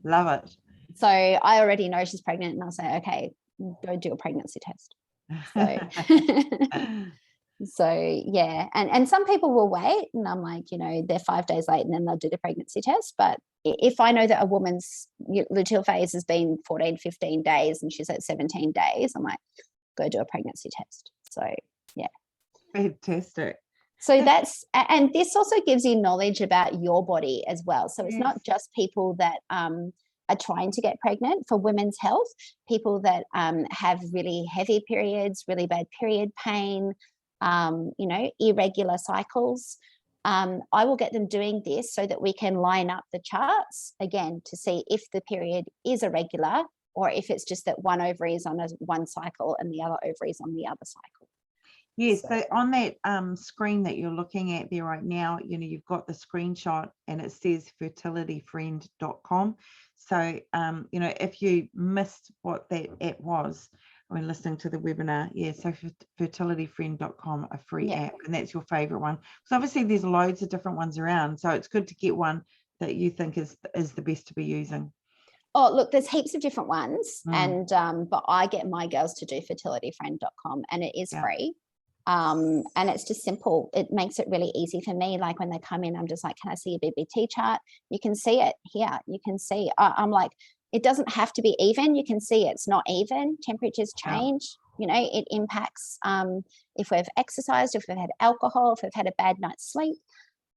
Love it. So I already know she's pregnant, and I'll say, okay, go do a pregnancy test. So yeah, and some people will wait, and I'm like, they're 5 days late and then they'll do the pregnancy test. But if I know that a woman's luteal phase has been 14, 15 days and she's at 17 days, I'm like, go do a pregnancy test. So yeah. Fantastic. So and this also gives you knowledge about your body as well. So it's not just people that are trying to get pregnant. For women's health, people that have really heavy periods, really bad period pain, irregular cycles. I will get them doing this so that we can line up the charts again to see if the period is irregular or if it's just that one ovary is on one cycle and the other ovary is on the other cycle. Yes, so on that screen that you're looking at there right now, you've got the screenshot and it says fertilityfriend.com. So, if you missed what that app was when listening to the webinar, so fertilityfriend.com, a free app, and that's your favorite one. So obviously there's loads of different ones around. So it's good to get one that you think is the best to be using. Oh, look, there's heaps of different ones. And but I get my girls to do fertilityfriend.com, and it is free. And it's just simple. It makes it really easy for me. Like when they come in, I'm just like, can I see your BBT chart? You can see it here. You can see, I'm like, it doesn't have to be even. You can see it's not even. Temperatures change. It impacts if we've exercised, if we've had alcohol, if we've had a bad night's sleep.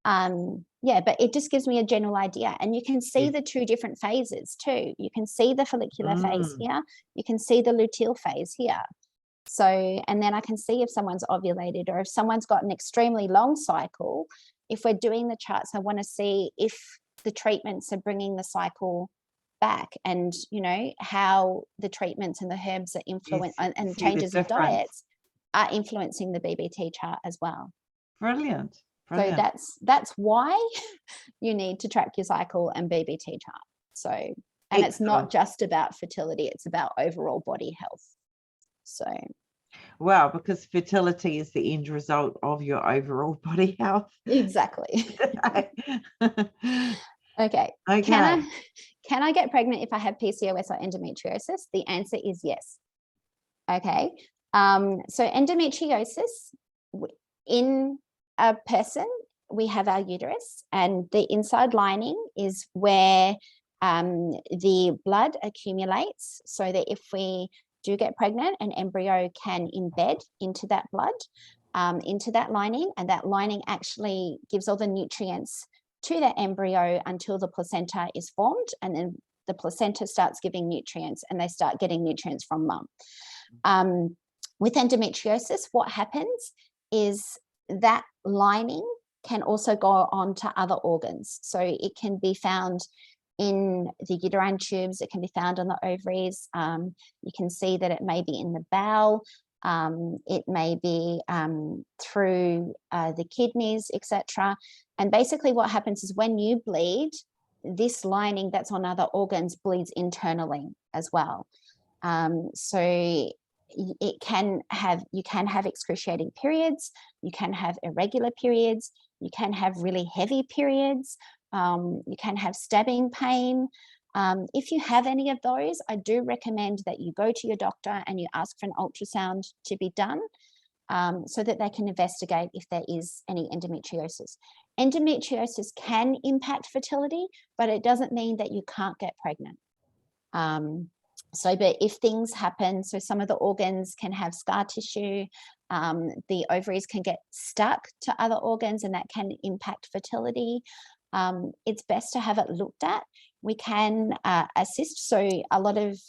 But it just gives me a general idea. And you can see the two different phases too. You can see the follicular phase here. You can see the luteal phase here. So, and then I can see if someone's ovulated or if someone's got an extremely long cycle. If we're doing the charts, I want to see if the treatments are bringing the cycle back, and how the treatments and the herbs are influencing and changes of diets are influencing the BBT chart as well. Brilliant. So that's why you need to track your cycle and BBT chart. So, and it's not just about fertility, it's about overall body health. So wow, because fertility is the end result of your overall body health. Exactly. Okay. Can I get pregnant if I have PCOS or endometriosis? The answer is yes. Okay. So endometriosis, in a person, we have our uterus, and the inside lining is where the blood accumulates, so that if we do get pregnant, an embryo can embed into that blood, into that lining, and that lining actually gives all the nutrients to that embryo until the placenta is formed, and then the placenta starts giving nutrients, and they start getting nutrients from mum. With endometriosis, what happens is that lining can also go on to other organs. So it can be found in the uterine tubes, it can be found on the ovaries. You can see that it may be in the bowel, it may be through the kidneys, etc. And basically what happens is when you bleed, this lining that's on other organs bleeds internally as well. So you can have excruciating periods, you can have irregular periods, you can have really heavy periods, you can have stabbing pain. If you have any of those, I do recommend that you go to your doctor and you ask for an ultrasound to be done, so that they can investigate if there is any endometriosis. Endometriosis can impact fertility, but it doesn't mean that you can't get pregnant. But if things happen, so some of the organs can have scar tissue, the ovaries can get stuck to other organs, and that can impact fertility. It's best to have it looked at. We can assist. So a lot of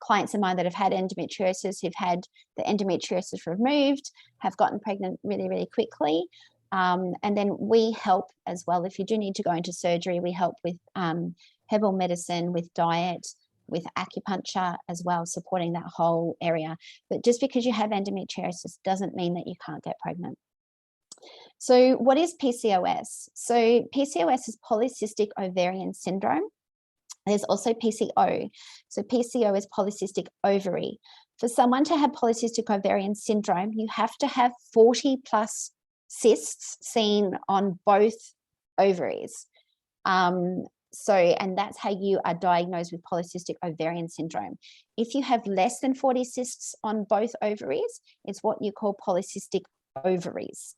clients of mine that have had endometriosis, who've had the endometriosis removed, have gotten pregnant really, really quickly. And then we help as well. If you do need to go into surgery, we help with herbal medicine, with diet, with acupuncture as well, supporting that whole area. But just because you have endometriosis doesn't mean that you can't get pregnant. So what is PCOS? So PCOS is polycystic ovarian syndrome. There's also PCO. So PCO is polycystic ovary. For someone to have polycystic ovarian syndrome, you have to have 40 plus cysts seen on both ovaries. And that's how you are diagnosed with polycystic ovarian syndrome. If you have less than 40 cysts on both ovaries, it's what you call polycystic ovaries.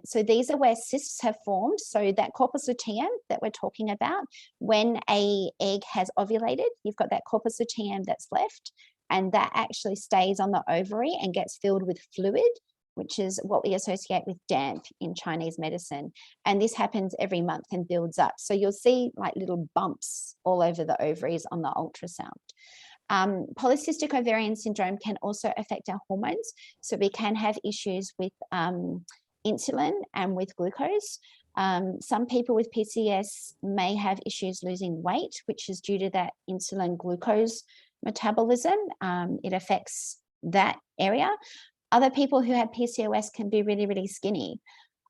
So these are where cysts have formed. So that corpus luteum that we're talking about, when a egg has ovulated, you've got that corpus luteum that's left, and that actually stays on the ovary and gets filled with fluid, which is what we associate with damp in Chinese medicine. And this happens every month and builds up. So you'll see like little bumps all over the ovaries on the ultrasound. Polycystic ovarian syndrome can also affect our hormones. So we can have issues with insulin and with glucose. Some people with PCOS may have issues losing weight, which is due to that insulin glucose metabolism. It affects that area. Other people who have PCOS can be really, really skinny,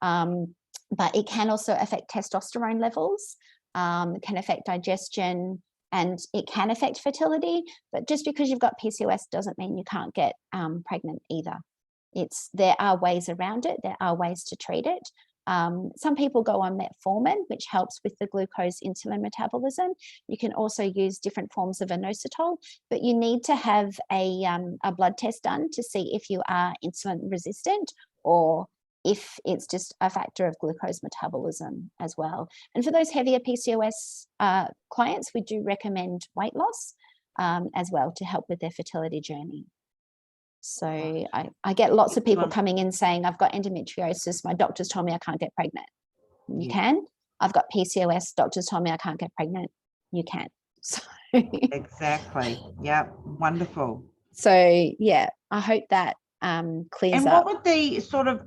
but it can also affect testosterone levels, can affect digestion, and it can affect fertility. But just because you've got PCOS doesn't mean you can't get pregnant either. There are ways around it. There are ways to treat it. Some people go on metformin, which helps with the glucose insulin metabolism. You can also use different forms of inositol, but you need to have a blood test done to see if you are insulin resistant or if it's just a factor of glucose metabolism as well. And for those heavier PCOS clients, we do recommend weight loss as well to help with their fertility journey. So I get lots of people coming in saying, I've got endometriosis, my doctors told me I can't get pregnant. You can. I've got PCOS, doctors told me I can't get pregnant. You can. So exactly. Yeah, wonderful. So yeah, I hope that clears and up. what would the sort of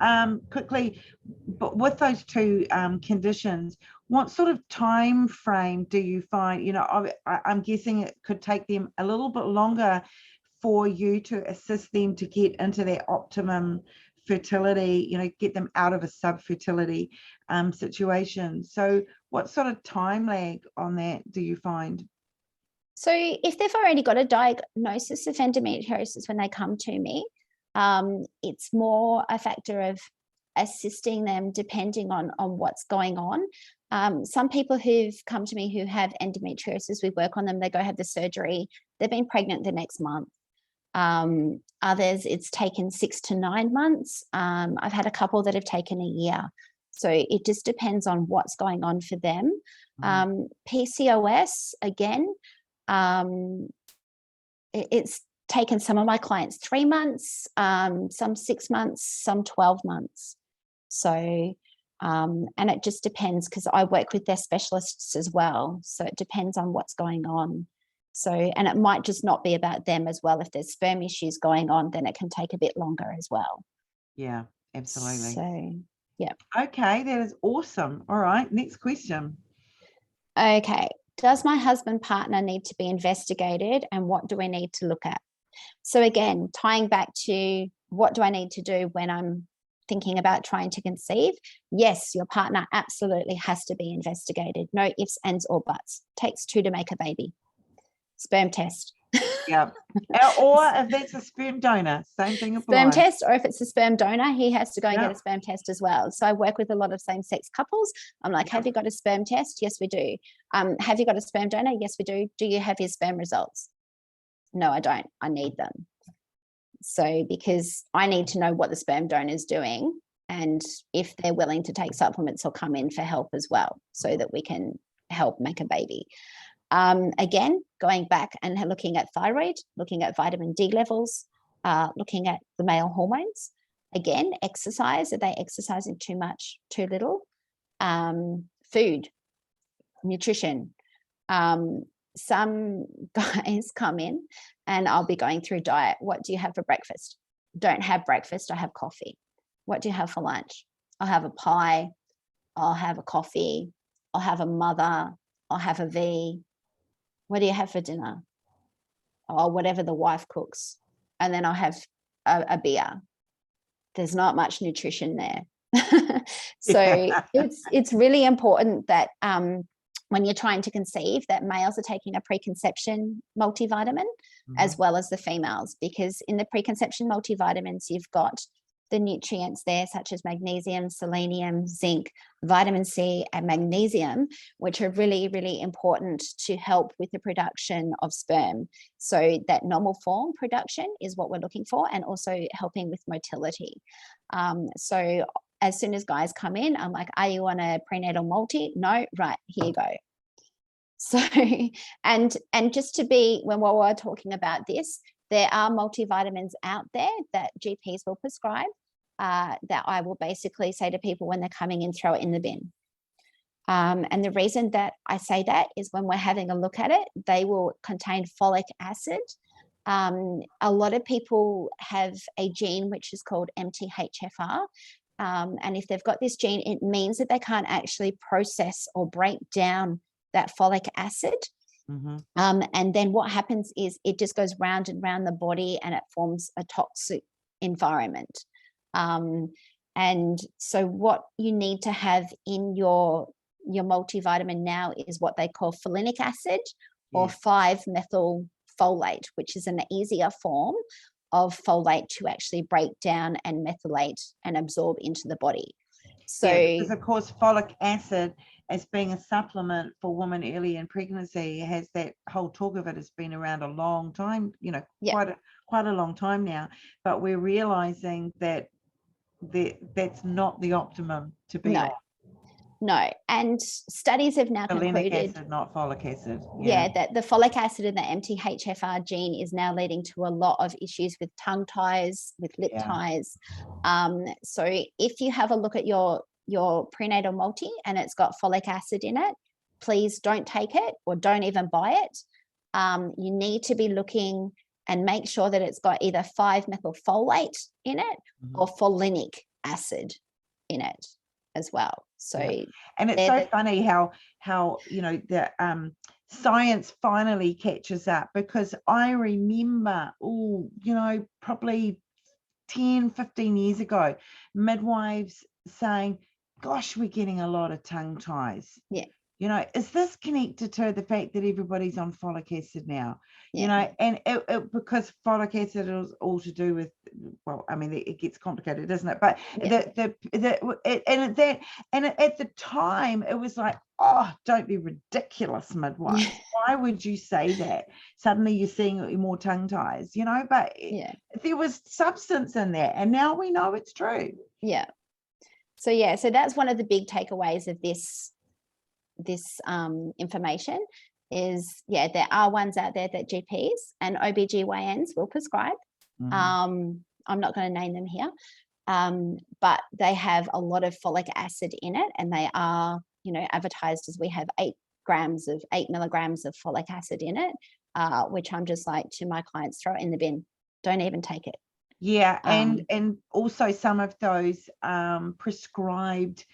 quickly, but with those two conditions, what sort of time frame do you find, you know, I'm guessing it could take them a little bit longer for you to assist them to get into their optimum fertility, you know, get them out of a subfertility situation. So what sort of time lag on that do you find? So if they've already got a diagnosis of endometriosis when they come to me, it's more a factor of assisting them depending on what's going on. Some people who've come to me who have endometriosis, we work on them, they go have the surgery, they've been pregnant the next month. Others, it's taken 6 to 9 months. I've had a couple that have taken a year. So it just depends on what's going on for them. PCOS, again, it's taken some of my clients 3 months, some 6 months, some 12 months. So, and it just depends because I work with their specialists as well. So it depends on what's going on. So, and it might just not be about them as well. If there's sperm issues going on, then it can take a bit longer as well. Yeah, absolutely. So, yeah. Okay, that is awesome. All right, next question. Okay. Does my husband partner need to be investigated, and what do we need to look at? So again, tying back to what do I need to do when I'm thinking about trying to conceive? Yes, your partner absolutely has to be investigated. No ifs, ands, or buts. Takes 2 to make a baby. Sperm test. Yeah. Or if that's a sperm donor, same thing applies. Sperm test, or if it's a sperm donor, he has to go and get a sperm test as well. So I work with a lot of same-sex couples. I'm like, have you got a sperm test? Yes, we do. Have you got a sperm donor? Yes, we do. Do you have his sperm results? No, I don't. I need them. So because I need to know what the sperm donor is doing and if they're willing to take supplements or come in for help as well so that we can help make a baby. Again, going back and looking at thyroid, looking at vitamin D levels, looking at the male hormones. Again, exercise. Are they exercising too much, too little? Food, nutrition. Some guys come in and I'll be going through diet. What do you have for breakfast? Don't have breakfast. I have coffee. What do you have for lunch? I'll have a pie. I'll have a coffee. I'll have a mother. I'll have a V. What do you have for dinner? Or whatever the wife cooks. And then I'll have a beer. There's not much nutrition there. So it's really important that when you're trying to conceive, that males are taking a preconception multivitamin as well as the females, because in the preconception multivitamins, you've got the nutrients there, such as magnesium, selenium, zinc, vitamin C, and magnesium, which are really, really important to help with the production of sperm. So that normal form production is what we're looking for, and also helping with motility. So as soon as guys come in, I'm like, are you on a prenatal multi? No, right, here you go. So, and just to be, when we're talking about this, there are multivitamins out there that GPs will prescribe that I will basically say to people when they're coming in, throw it in the bin. And the reason that I say that is when we're having a look at it, they will contain folic acid. A lot of people have a gene which is called MTHFR. And if they've got this gene, it means that they can't actually process or break down that folic acid. And then what happens is it just goes round and round the body, and it forms a toxic environment. And so what you need to have in your multivitamin now is what they call folinic acid, or 5-methylfolate, which is an easier form of folate to actually break down and methylate and absorb into the body. So because of course folic acid, as being a supplement for women early in pregnancy, has that whole talk of it has been around a long time, quite a long time now, but we're realizing that that's not the optimum to be on. No, and studies have now Folinic concluded, acid, not folic acid. that the folic acid and the MTHFR gene is now leading to a lot of issues with tongue ties, with lip ties. So if you have a look at your prenatal multi and it's got folic acid in it, please don't take it, or don't even buy it. You need to be looking and make sure that it's got either 5-methylfolate in it or folinic acid in it as well. So and it's so funny how the science finally catches up, because I remember probably 10-15 years ago, midwives saying, gosh, we're getting a lot of tongue ties. Is this connected to the fact that everybody's on folic acid now? And it because folic acid is all to do with, well, I mean, it gets complicated, doesn't it? But at the time it was like, oh, don't be ridiculous, midwife. Why would you say that? Suddenly you're seeing more tongue ties, but there was substance in there, and now we know it's true. So that's one of the big takeaways of this information is, there are ones out there that GPs and OBGYNs will prescribe. I'm not going to name them here, but they have a lot of folic acid in it, and they are, advertised as we have 8 milligrams of folic acid in it, which I'm just like to my clients, throw it in the bin, don't even take it. And also some of those prescribed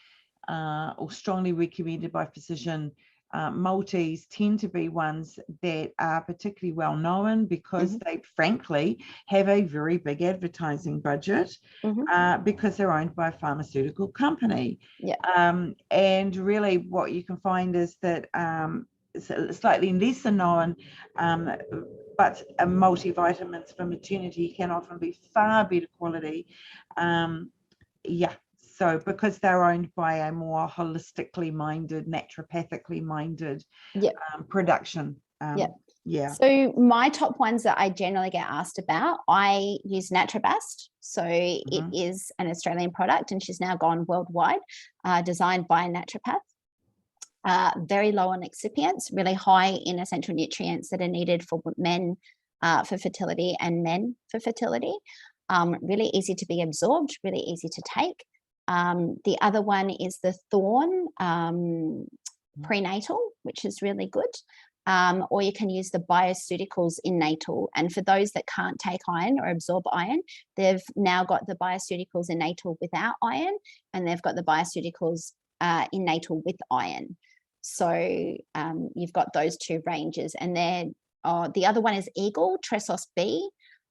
or strongly recommended by physician multis tend to be ones that are particularly well known, because they frankly have a very big advertising budget, because they're owned by a pharmaceutical company. And really what you can find is that slightly lesser known but multivitamins for maternity can often be far better quality. So because they're owned by a more holistically minded, naturopathically minded production. So my top ones that I generally get asked about, I use Naturobast. So it is an Australian product, and she's now gone worldwide, designed by a naturopath. Very low on excipients, really high in essential nutrients that are needed for men for fertility and men for fertility. Really easy to be absorbed, really easy to take. The other one is the Thorn prenatal, which is really good. Or you can use the Bioceuticals in natal. And for those that can't take iron or absorb iron, they've now got the Bioceuticals in natal without iron, and they've got the Bioceuticals in natal with iron. So you've got those 2 ranges. And then the other one is Eagle, Tressos B,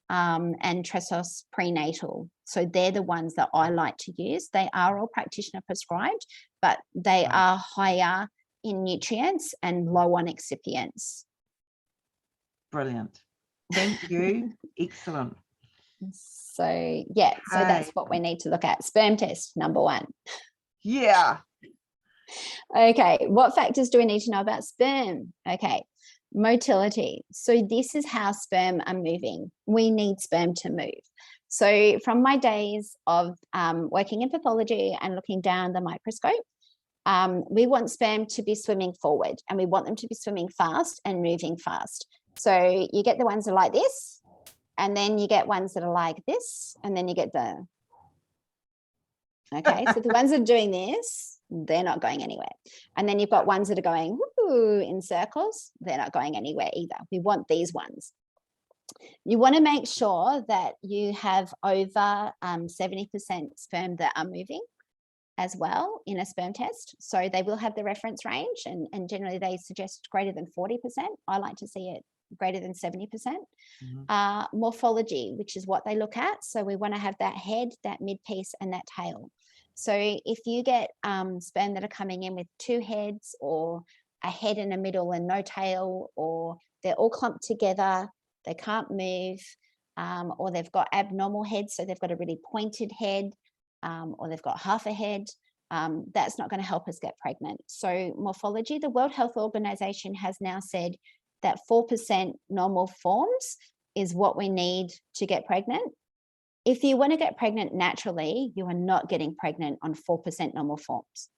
and Tressos prenatal. So they're the ones that I like to use. They are all practitioner prescribed, but they are higher in nutrients and low on excipients. Brilliant. Thank you. Excellent. So yeah, so that's what we need to look at. Sperm test, number 1. Yeah. Okay, what factors do we need to know about sperm? Okay, motility. So this is how sperm are moving. We need sperm to move. So from my days of working in pathology and looking down the microscope, we want sperm to be swimming forward, and we want them to be swimming fast and moving fast. So you get the ones that are like this, and then you get ones that are like this, and then you get the, okay, so the ones that are doing this, they're not going anywhere. And then you've got ones that are going woo in circles, they're not going anywhere either. We want these ones. You want to make sure that you have over 70% sperm that are moving as well in a sperm test. So they will have the reference range, and generally they suggest greater than 40%. I like to see it greater than 70%. Morphology, which is what they look at. So we want to have that head, that mid piece, and that tail. So if you get sperm that are coming in with 2 heads, or a head in the middle and no tail, or they're all clumped together, they can't move, or they've got abnormal heads, so they've got a really pointed head, or they've got half a head, that's not going to help us get pregnant. So morphology, the World Health Organization has now said that 4% normal forms is what we need to get pregnant. If you want to get pregnant naturally, you are not getting pregnant on 4% normal forms.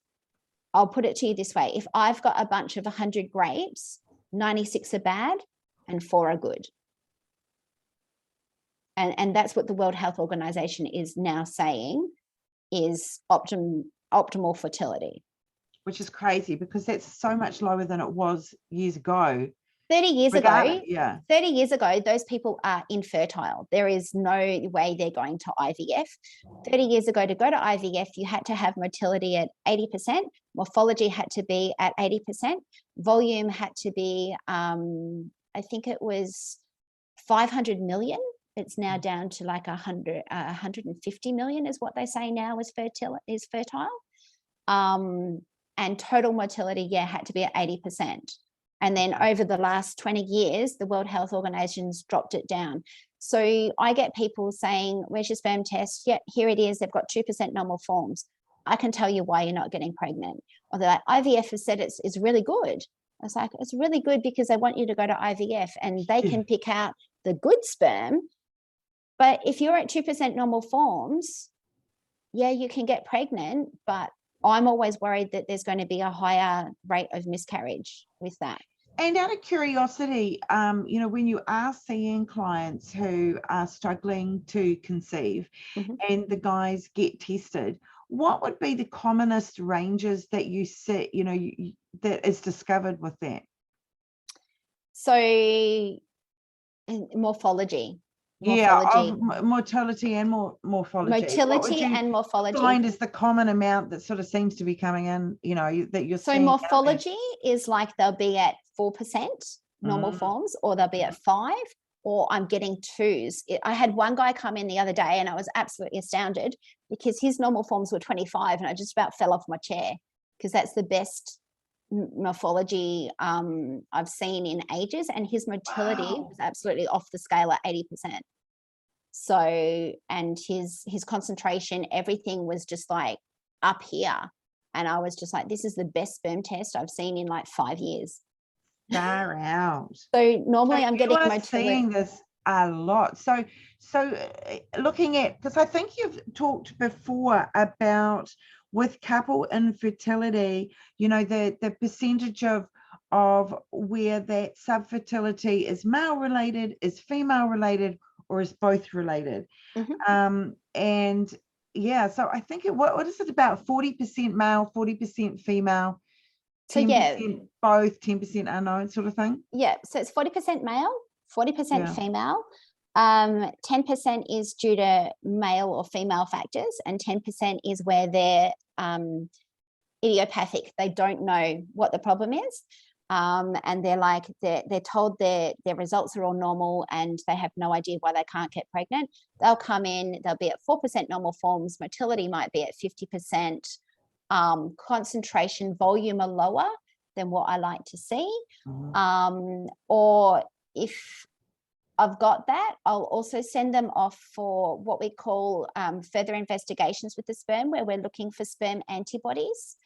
I'll put it to you this way. If I've got a bunch of 100 grapes, 96 are bad and 4 are good. And that's what the World Health Organization is now saying is optimal fertility. Which is crazy, because that's so much lower than it was years ago. 30 years ago, yeah. 30 years ago, those people are infertile. There is no way they're going to IVF. 30 years ago, to go to IVF, you had to have motility at 80%. Morphology had to be at 80%. Volume had to be, I think it was 500 million. It's now down to like 150 million is what they say now is fertile. And total motility, yeah, had to be at 80%. And then over the last 20 years, the World Health Organization's dropped it down. So I get people saying, where's your sperm test? Yeah, here it is. They've got 2% normal forms. I can tell you why you're not getting pregnant. Or they're like, IVF has said it's really good. I was like, it's really good because they want you to go to IVF and they can pick out the good sperm. But if you're at 2% normal forms, yeah, you can get pregnant, but I'm always worried that there's going to be a higher rate of miscarriage with that. And out of curiosity, when you are seeing clients who are struggling to conceive and the guys get tested, what would be the commonest ranges that you see, that is discovered with that? So morphology. Motility and morphology. Motility and morphology. Find is the common amount that sort of seems to be coming in, that you're seeing. So morphology is like they'll be at 4% normal forms, or they'll be at 5, or I'm getting 2s. I had one guy come in the other day and I was absolutely astounded because his normal forms were 25 and I just about fell off my chair because that's the best morphology I've seen in ages, and his motility was absolutely off the scale at 80%. So, and his concentration, everything was just like up here, and I was just like, this is the best sperm test I've seen in like 5 years. Far out. So normally I'm getting motility. Seeing this a lot. So looking at, because I think you've talked before about with couple infertility, the percentage of where that subfertility is male related, is female related, or is both related. And yeah, so I think what is it, about 40% male, 40% female, 10% both, 10% unknown sort of thing? Yeah, so it's 40% male, 40% female. 10% is due to male or female factors, and 10% is where they're idiopathic. They don't know what the problem is, and they're told their results are all normal and they have no idea why they can't get pregnant. They'll come in, they'll be at 4% normal forms, motility might be at 50%, concentration, volume are lower, than what I like to see. Or if I've got that, I'll also send them off for what we call further investigations with the sperm, where we're looking for sperm antibodies.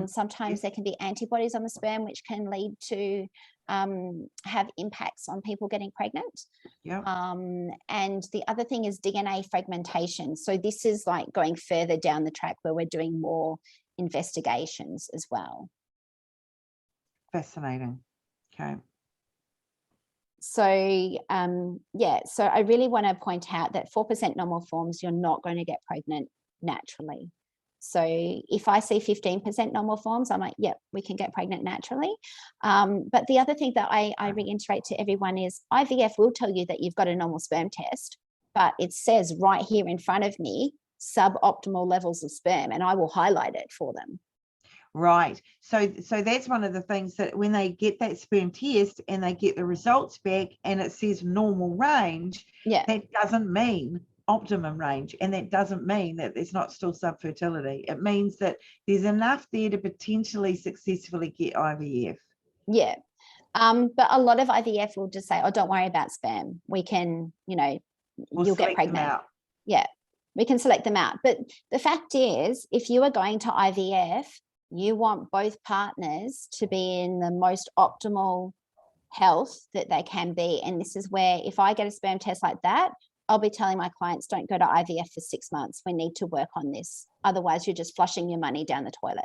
Sometimes there can be antibodies on the sperm, which can lead to have impacts on people getting pregnant. And the other thing is DNA fragmentation. So this is like going further down the track where we're doing more investigations as well. Fascinating. Okay. So so I really want to point out that 4% normal forms, you're not going to get pregnant naturally. So if I see 15% normal forms, I'm like, yep, we can get pregnant naturally. But the other thing that I reiterate to everyone is IVF will tell you that you've got a normal sperm test, but it says right here in front of me, suboptimal levels of sperm, and I will highlight it for them. Right. So that's one of the things that when they get that sperm test and they get the results back and it says normal range, that doesn't mean optimum range, and that doesn't mean that there's not still subfertility. It means that there's enough there to potentially successfully get IVF. Yeah. But a lot of IVF will just say, oh, don't worry about sperm. We can, you'll get pregnant. Yeah, we can select them out. But the fact is, if you are going to IVF, you want both partners to be in the most optimal health that they can be. And this is where, if I get a sperm test like that, I'll be telling my clients, don't go to IVF for 6 months. We need to work on this. Otherwise, you're just flushing your money down the toilet.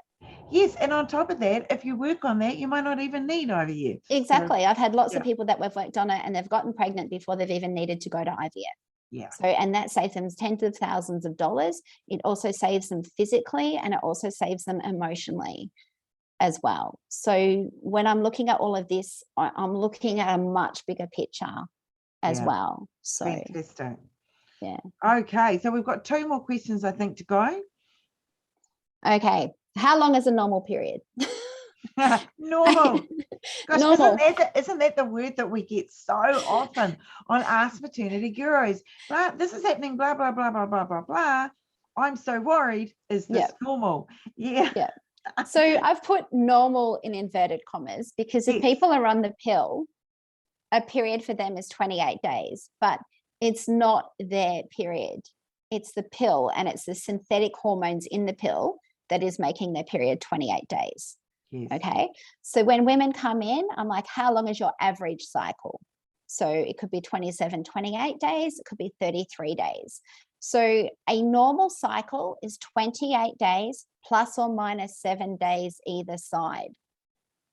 Yes. And on top of that, if you work on that, you might not even need IVF. Exactly. So, I've had lots of people that we've worked on it and they've gotten pregnant before they've even needed to go to IVF. Yeah. So, and that saves them tens of thousands of dollars. It also saves them physically, and it also saves them emotionally as well. So when I'm looking at all of this, I'm looking at a much bigger picture as well. So fantastic. Yeah. Okay. So we've got 2 more questions, I think, to go. Okay. How long is a normal period? Normal. Gosh, normal. Isn't that the word that we get so often on Ask Maternity Gurus? This is happening, blah, blah, blah, blah, blah, blah, blah. I'm so worried. Is this normal? Yeah. So I've put normal in inverted commas because if people are on the pill, a period for them is 28 days, but it's not their period. It's the pill, and it's the synthetic hormones in the pill that is making their period 28 days. Yes. Okay. So when women come in, I'm like, how long is your average cycle? So it could be 27, 28 days. It could be 33 days. So a normal cycle is 28 days plus or minus 7 days either side.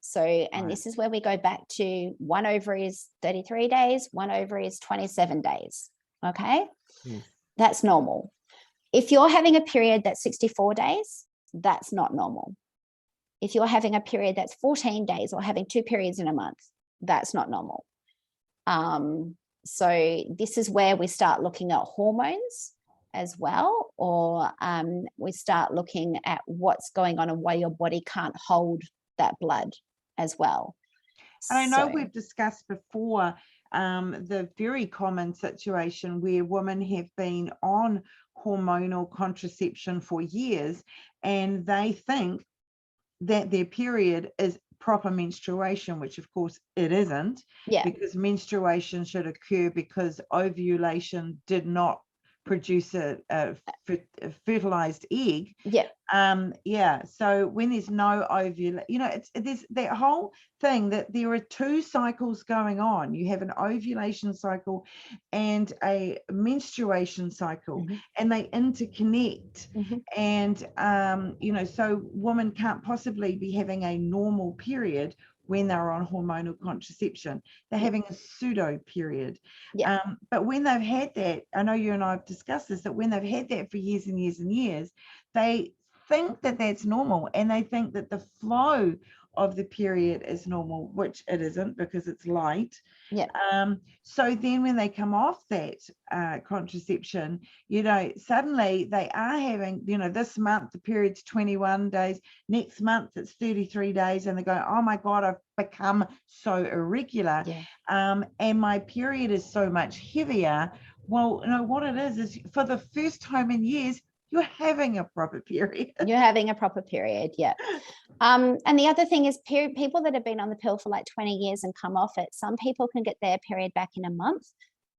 So, and this is where we go back to one ovary is 33 days, one ovary is 27 days. Okay. Yes. That's normal. If you're having a period that's 64 days, that's not normal. If you're having a period that's 14 days or having 2 periods in a month, that's not normal. So this is where we start looking at hormones as well, or we start looking at what's going on and why your body can't hold that blood as well. And I know we've discussed before the very common situation where women have been on hormonal contraception for years and they think that their period is proper menstruation, which of course it isn't, because menstruation should occur because ovulation did not produce a fertilized egg. So when there's no ovulation, there's that whole thing that there are 2 cycles going on. You have an ovulation cycle and a menstruation cycle, and they interconnect. And so women can't possibly be having a normal period when they're on hormonal contraception. They're having a pseudo period. But when they've had that, I know you and I have discussed this, that when they've had that for years and years and years, they think that that's normal, and they think that the flow of the period is normal, which it isn't because it's light. So then when they come off that contraception, suddenly they are having, this month the period's 21 days, next month it's 33 days, and they go, oh my God, I've become so irregular, and my period is so much heavier. Well, what it is for the first time in years, you're having a proper period. You're having a proper period, yeah. And the other thing is people that have been on the pill for like 20 years and come off it, some people can get their period back in a month.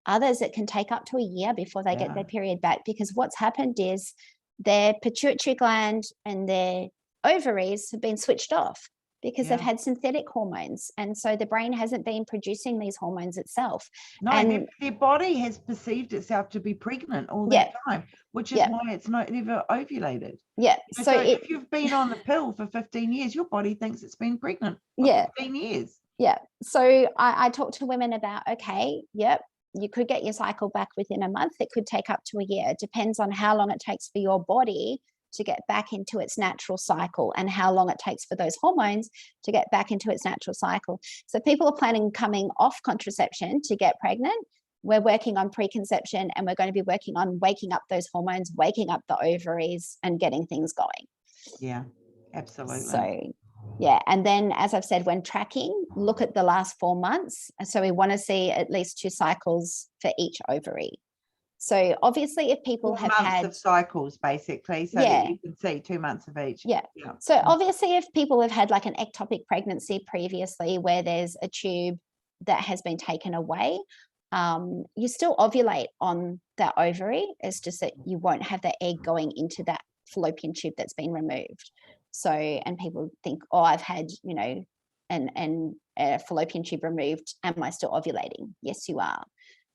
Others, it can take up to a year before they get their period back, because what's happened is their pituitary gland and their ovaries have been switched off because they've had synthetic hormones. And so the brain hasn't been producing these hormones itself. No, and their body has perceived itself to be pregnant all that time, which is why it's not ever ovulated. Yeah. So if you've been on the pill for 15 years, your body thinks it's been pregnant for 15 years. Yeah. So I talk to women about, okay, you could get your cycle back within a month. It could take up to a year. It depends on how long it takes for your body to get back into its natural cycle and how long it takes for those hormones to get back into its natural cycle. So people are planning coming off contraception to get pregnant. We're working on preconception, and we're going to be working on waking up those hormones, waking up the ovaries and getting things going. Yeah, absolutely. So yeah. And then, as I've said, when tracking, look at the last 4 months. So we want to see at least 2 cycles for each ovary. So obviously if people have had of cycles, basically, so that you can see 2 months of each. Yeah. So obviously if people have had like an ectopic pregnancy previously where there's a tube that has been taken away, you still ovulate on that ovary. It's just that you won't have the egg going into that fallopian tube that's been removed. So, and people think, oh, I've had, and a fallopian tube removed. Am I still ovulating? Yes, you are.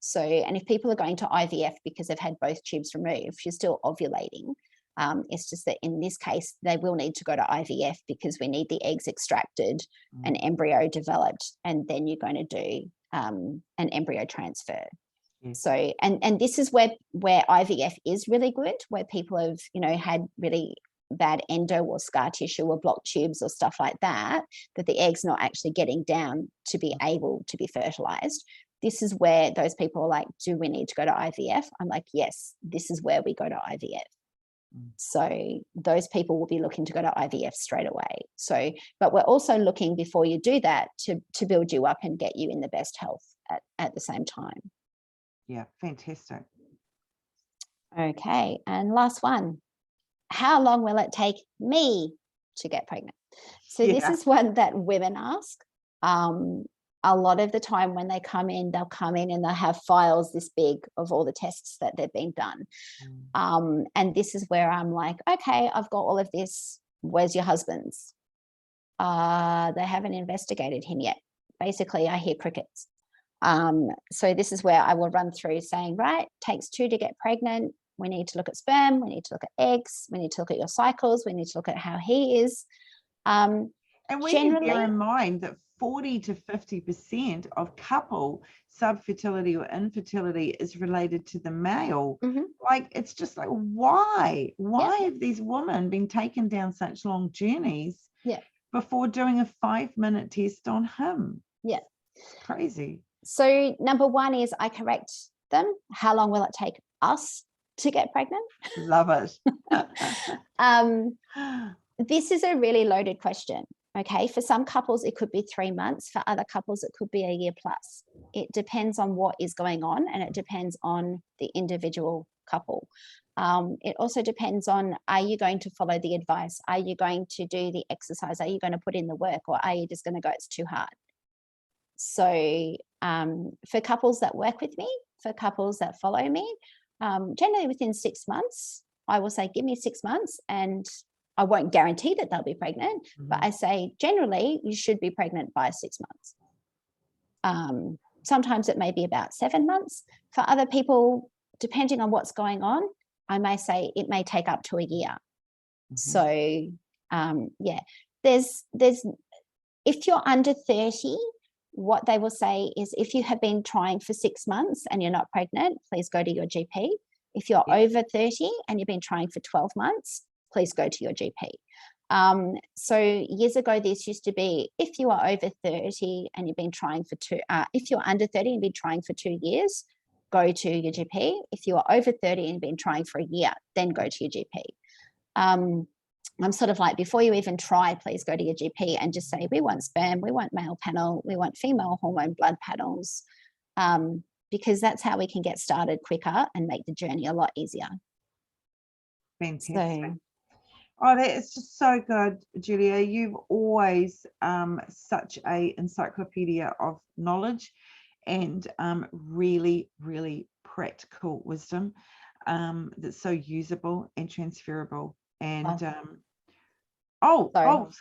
So, and if people are going to IVF because they've had both tubes removed, you're still ovulating. It's just that in this case, they will need to go to IVF because we need the eggs extracted, an embryo developed, and then you're going to do an embryo transfer. So, and this is where IVF is really good, where people have, had really bad endo or scar tissue or blocked tubes or stuff like that, that the egg's not actually getting down to be able to be fertilized. This is where those people are like, do we need to go to IVF? I'm like, yes, this is where we go to IVF. So those people will be looking to go to IVF straight away. So, but we're also looking before you do that to build you up and get you in the best health at the same time. Yeah, fantastic. Okay, and last one. How long will it take me to get pregnant? So this is one that women ask. A lot of the time when they come in, they'll come in and they'll have files this big of all the tests that they've been done. And this is where I'm like, okay, I've got all of this. Where's your husband's? They haven't investigated him yet. Basically, I hear crickets. So this is where I will run through saying, right, takes 2 to get pregnant. We need to look at sperm. We need to look at eggs. We need to look at your cycles. We need to look at how he is. And we need to bear in mind that 40 to 50% of couple subfertility or infertility is related to the male. Like, it's just like, why have these women been taken down such long journeys before doing a 5-minute test on him? It's crazy. So number 1 is I correct them. How long will it take us to get pregnant? Love it. This is a really loaded question. Okay, for some couples it could be 3 months, for other couples it could be a year plus. It depends on what is going on, and it depends on the individual couple. It also depends on, are you going to follow the advice? Are you going to do the exercise? Are you going to put in the work, or are you just going to go, it's too hard? So for couples that work with me, for couples that follow me, generally within 6 months, I will say, give me 6 months, and I won't guarantee that they'll be pregnant, but I say generally you should be pregnant by 6 months. Sometimes it may be about 7 months. For other people, depending on what's going on, I may say it may take up to a year. So there's if you're under 30, what they will say is, if you have been trying for 6 months and you're not pregnant, please go to your GP. If you're over 30 and you've been trying for 12 months, please go to your GP. So years ago, this used to be, if you are over 30 and you've been trying for if you're under 30 and you've been trying for 2 years, go to your GP. If you are over 30 and you've been trying for a year, then go to your GP. I'm sort of like, before you even try, please go to your GP and just say, we want sperm, we want male panel, we want female hormone blood panels, because that's how we can get started quicker and make the journey a lot easier. Fantastic. So, Oh, that is just so good, Julia. You've always such a encyclopedia of knowledge and really, really practical wisdom that's so usable and transferable. And sorry,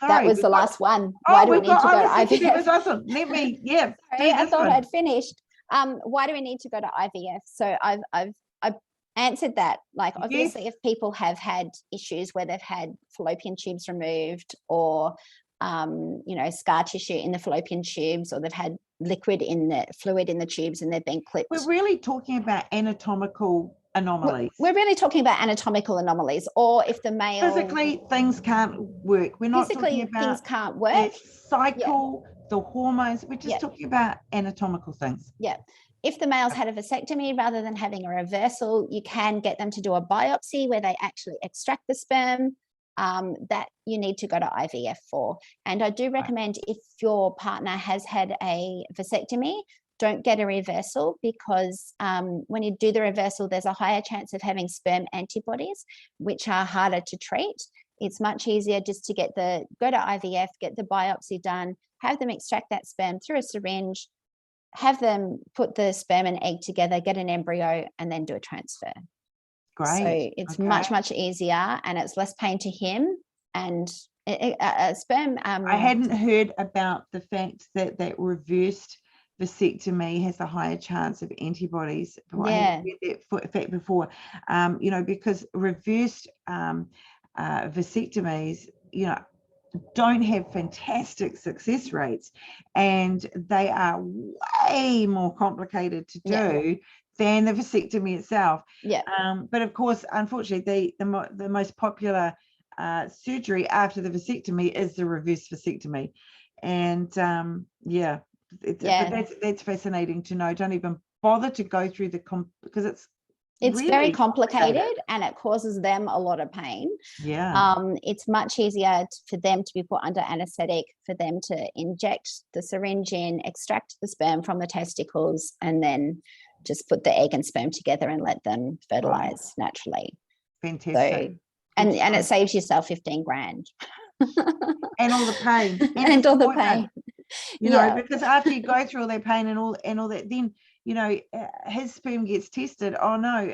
that was the last one. Oh, why do we need to go to IVF? That was awesome. Let me, yeah. Sorry, I thought I'd finished. Why do we need to go to IVF? So I've answered that. Like, obviously, if people have had issues where they've had fallopian tubes removed, or scar tissue in the fallopian tubes, or they've had fluid in the tubes and they've been clipped. We're really talking about anatomical anomalies. We're really talking about anatomical anomalies, or if the male physically things can't work. We're not talking about things can't work. The cycle, the hormones. We're just talking about anatomical things. Yeah. If the male's had a vasectomy rather than having a reversal, you can get them to do a biopsy where they actually extract the sperm. That you need to go to IVF for. And I do recommend, if your partner has had a vasectomy, don't get a reversal, because when you do the reversal, there's a higher chance of having sperm antibodies, which are harder to treat. It's much easier just to go to IVF, get the biopsy done, have them extract that sperm through a syringe, have them put the sperm and egg together, get an embryo, and then do a transfer. Great. So it's much, much easier, and it's less pain to him. And sperm. I hadn't heard about the fact that reversed vasectomy has a higher chance of antibodies. I hadn't heard that fact before. Because reversed vasectomies, don't have fantastic success rates, and they are way more complicated to do than the vasectomy itself. But of course, unfortunately, the most popular surgery after the vasectomy is the reverse vasectomy. And but that's fascinating to know. Don't even bother to go through because it's really very complicated and it causes them a lot of pain. It's much easier for them to be put under anesthetic, for them to inject the syringe in, extract the sperm from the testicles, and then just put the egg and sperm together and let them fertilize naturally. Fantastic. So, and it saves yourself 15 grand. And all the pain. And all the pain. Because after you go through all that pain and all that, then his sperm gets tested. Oh no,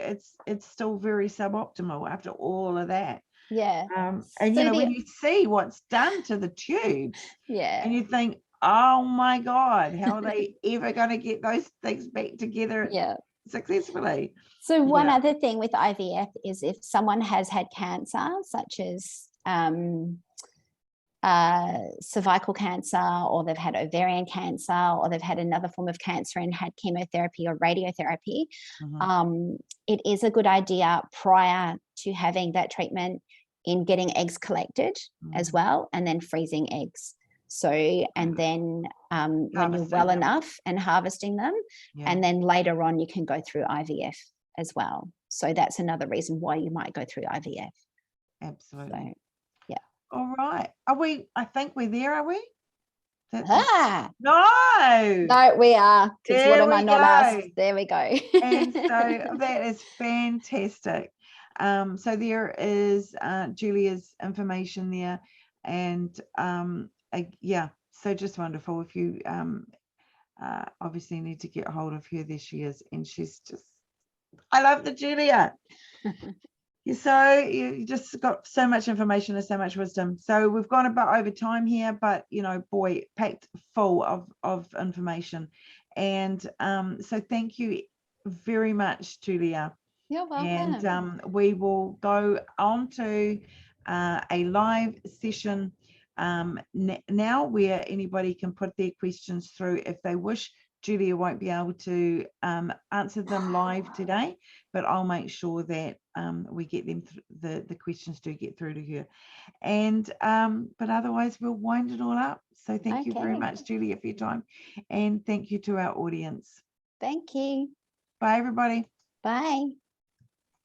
it's still very suboptimal after all of that. And when you see what's done to the tube, and you think, oh my God, how are they ever going to get those things back together successfully? So one other thing with IVF is, if someone has had cancer, such as cervical cancer, or they've had ovarian cancer, or they've had another form of cancer and had chemotherapy or radiotherapy, it is a good idea, prior to having that treatment, in getting eggs collected as well, and then freezing eggs. So, and then when you're well enough, and harvesting them, and then later on you can go through IVF as well. So that's another reason why you might go through IVF. Absolutely. So, all right. I think we're there, are we? No, we are. Because what am I not asked? There we go. And so that is fantastic. So there is Julia's information there, and so just wonderful. If you obviously need to get a hold of her, there she is, and she's just, I love the Julia. So you just got so much information and so much wisdom. So we've gone about over time here, but boy, packed full of information. And so thank you very much, Julia. You're welcome. And we will go on to a live session now, where anybody can put their questions through if they wish. Julia won't be able to answer them live today, but I'll make sure that we get them, the questions do get through to her. And but otherwise we'll wind it all up. So thank you very much, Julia, for your time, and thank you to our audience. Thank you. Bye, everybody. Bye.